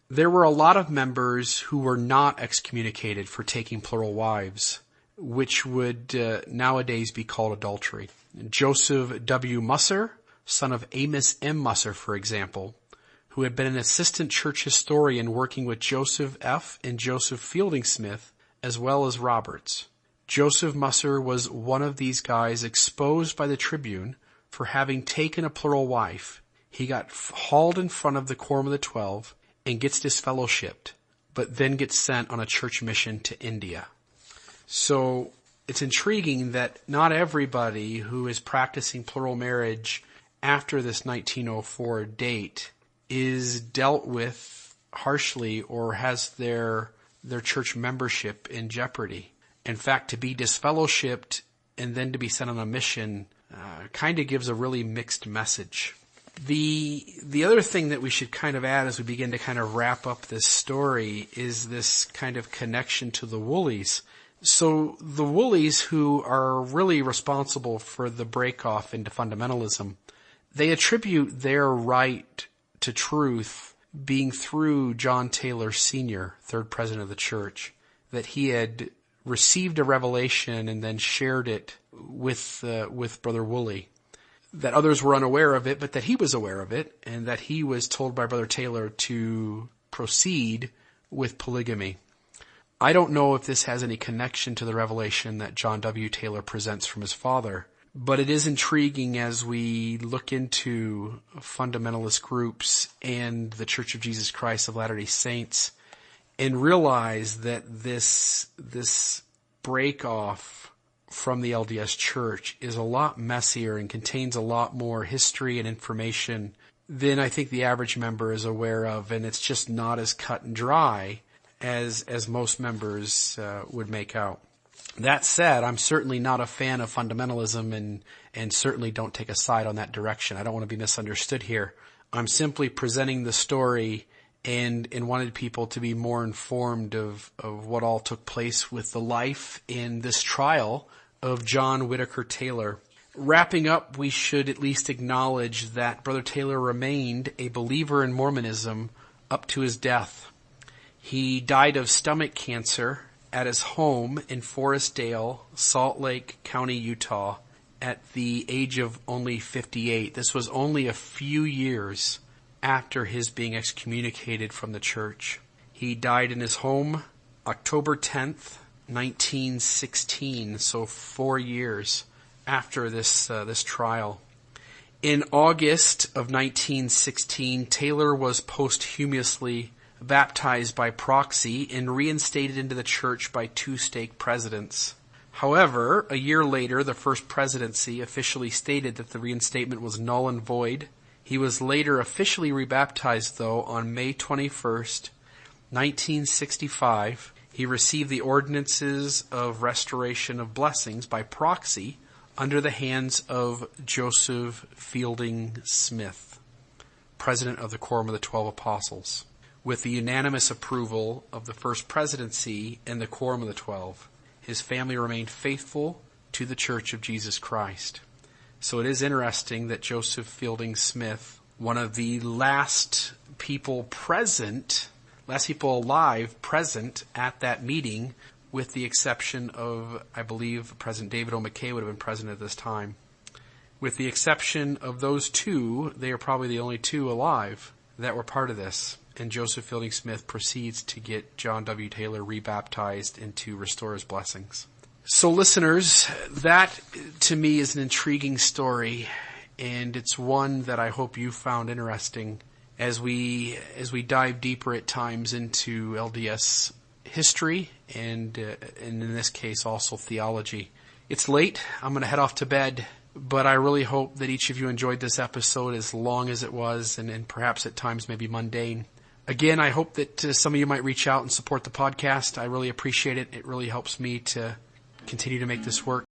There were a lot of members who were not excommunicated for taking plural wives, which would nowadays be called adultery. Joseph W. Musser, son of Amos M. Musser, for example, who had been an assistant church historian working with Joseph F. and Joseph Fielding Smith, as well as Roberts. Joseph Musser was one of these guys exposed by the Tribune for having taken a plural wife. He got hauled in front of the Quorum of the 12 and gets disfellowshipped, but then gets sent on a church mission to India. So it's intriguing that not everybody who is practicing plural marriage after this 1904 date is dealt with harshly or has their church membership in jeopardy. In fact, to be disfellowshipped and then to be sent on a mission kind of gives a really mixed message. The other thing that we should kind of add as we begin to kind of wrap up this story is this kind of connection to the Woolies. So the Woolies, who are really responsible for the break-off into fundamentalism, they attribute their right to truth being through John Taylor Sr., third president of the church, that he had received a revelation and then shared it with Brother Woolley. That others were unaware of it, but that he was aware of it, and that he was told by Brother Taylor to proceed with polygamy. I don't know if this has any connection to the revelation that John W. Taylor presents from his father, but it is intriguing as we look into fundamentalist groups and the Church of Jesus Christ of Latter-day Saints and realize that this break-off from the LDS Church is a lot messier and contains a lot more history and information than I think the average member is aware of, and it's just not as cut and dry as most members would make out. That said, I'm certainly not a fan of fundamentalism and certainly don't take a side on that direction. I don't want to be misunderstood here. I'm simply presenting the story and wanted people to be more informed of what all took place with the life in this trial of John Whitaker Taylor. Wrapping up, we should at least acknowledge that Brother Taylor remained a believer in Mormonism up to his death. He died of stomach cancer at his home in Forestdale, Salt Lake County, Utah, at the age of only 58. This was only a few years after his being excommunicated from the church. He died in his home October 10th, 1916, so 4 years after this trial. In August of 1916, Taylor was posthumously baptized by proxy and reinstated into the church by 2 stake presidents. However, a year later, the first presidency officially stated that the reinstatement was null and void. He was later officially rebaptized, though, on May 21st, 1965. He received the ordinances of restoration of blessings by proxy under the hands of Joseph Fielding Smith, president of the Quorum of the 12 Apostles. With the unanimous approval of the First Presidency and the Quorum of the 12, his family remained faithful to the Church of Jesus Christ. So it is interesting that Joseph Fielding Smith, one of the last people alive present at that meeting, with the exception of, I believe, President David O. McKay would have been president at this time. With the exception of those two, they are probably the only two alive that were part of this. And Joseph Fielding Smith proceeds to get John W. Taylor rebaptized and to restore his blessings. So listeners, that to me is an intriguing story, and it's one that I hope you found interesting as we dive deeper at times into LDS history and in this case also theology. It's late. I'm going to head off to bed, but I really hope that each of you enjoyed this episode as long as it was, and perhaps at times maybe mundane. Again, I hope that some of you might reach out and support the podcast. I really appreciate it. It really helps me to continue to make this work.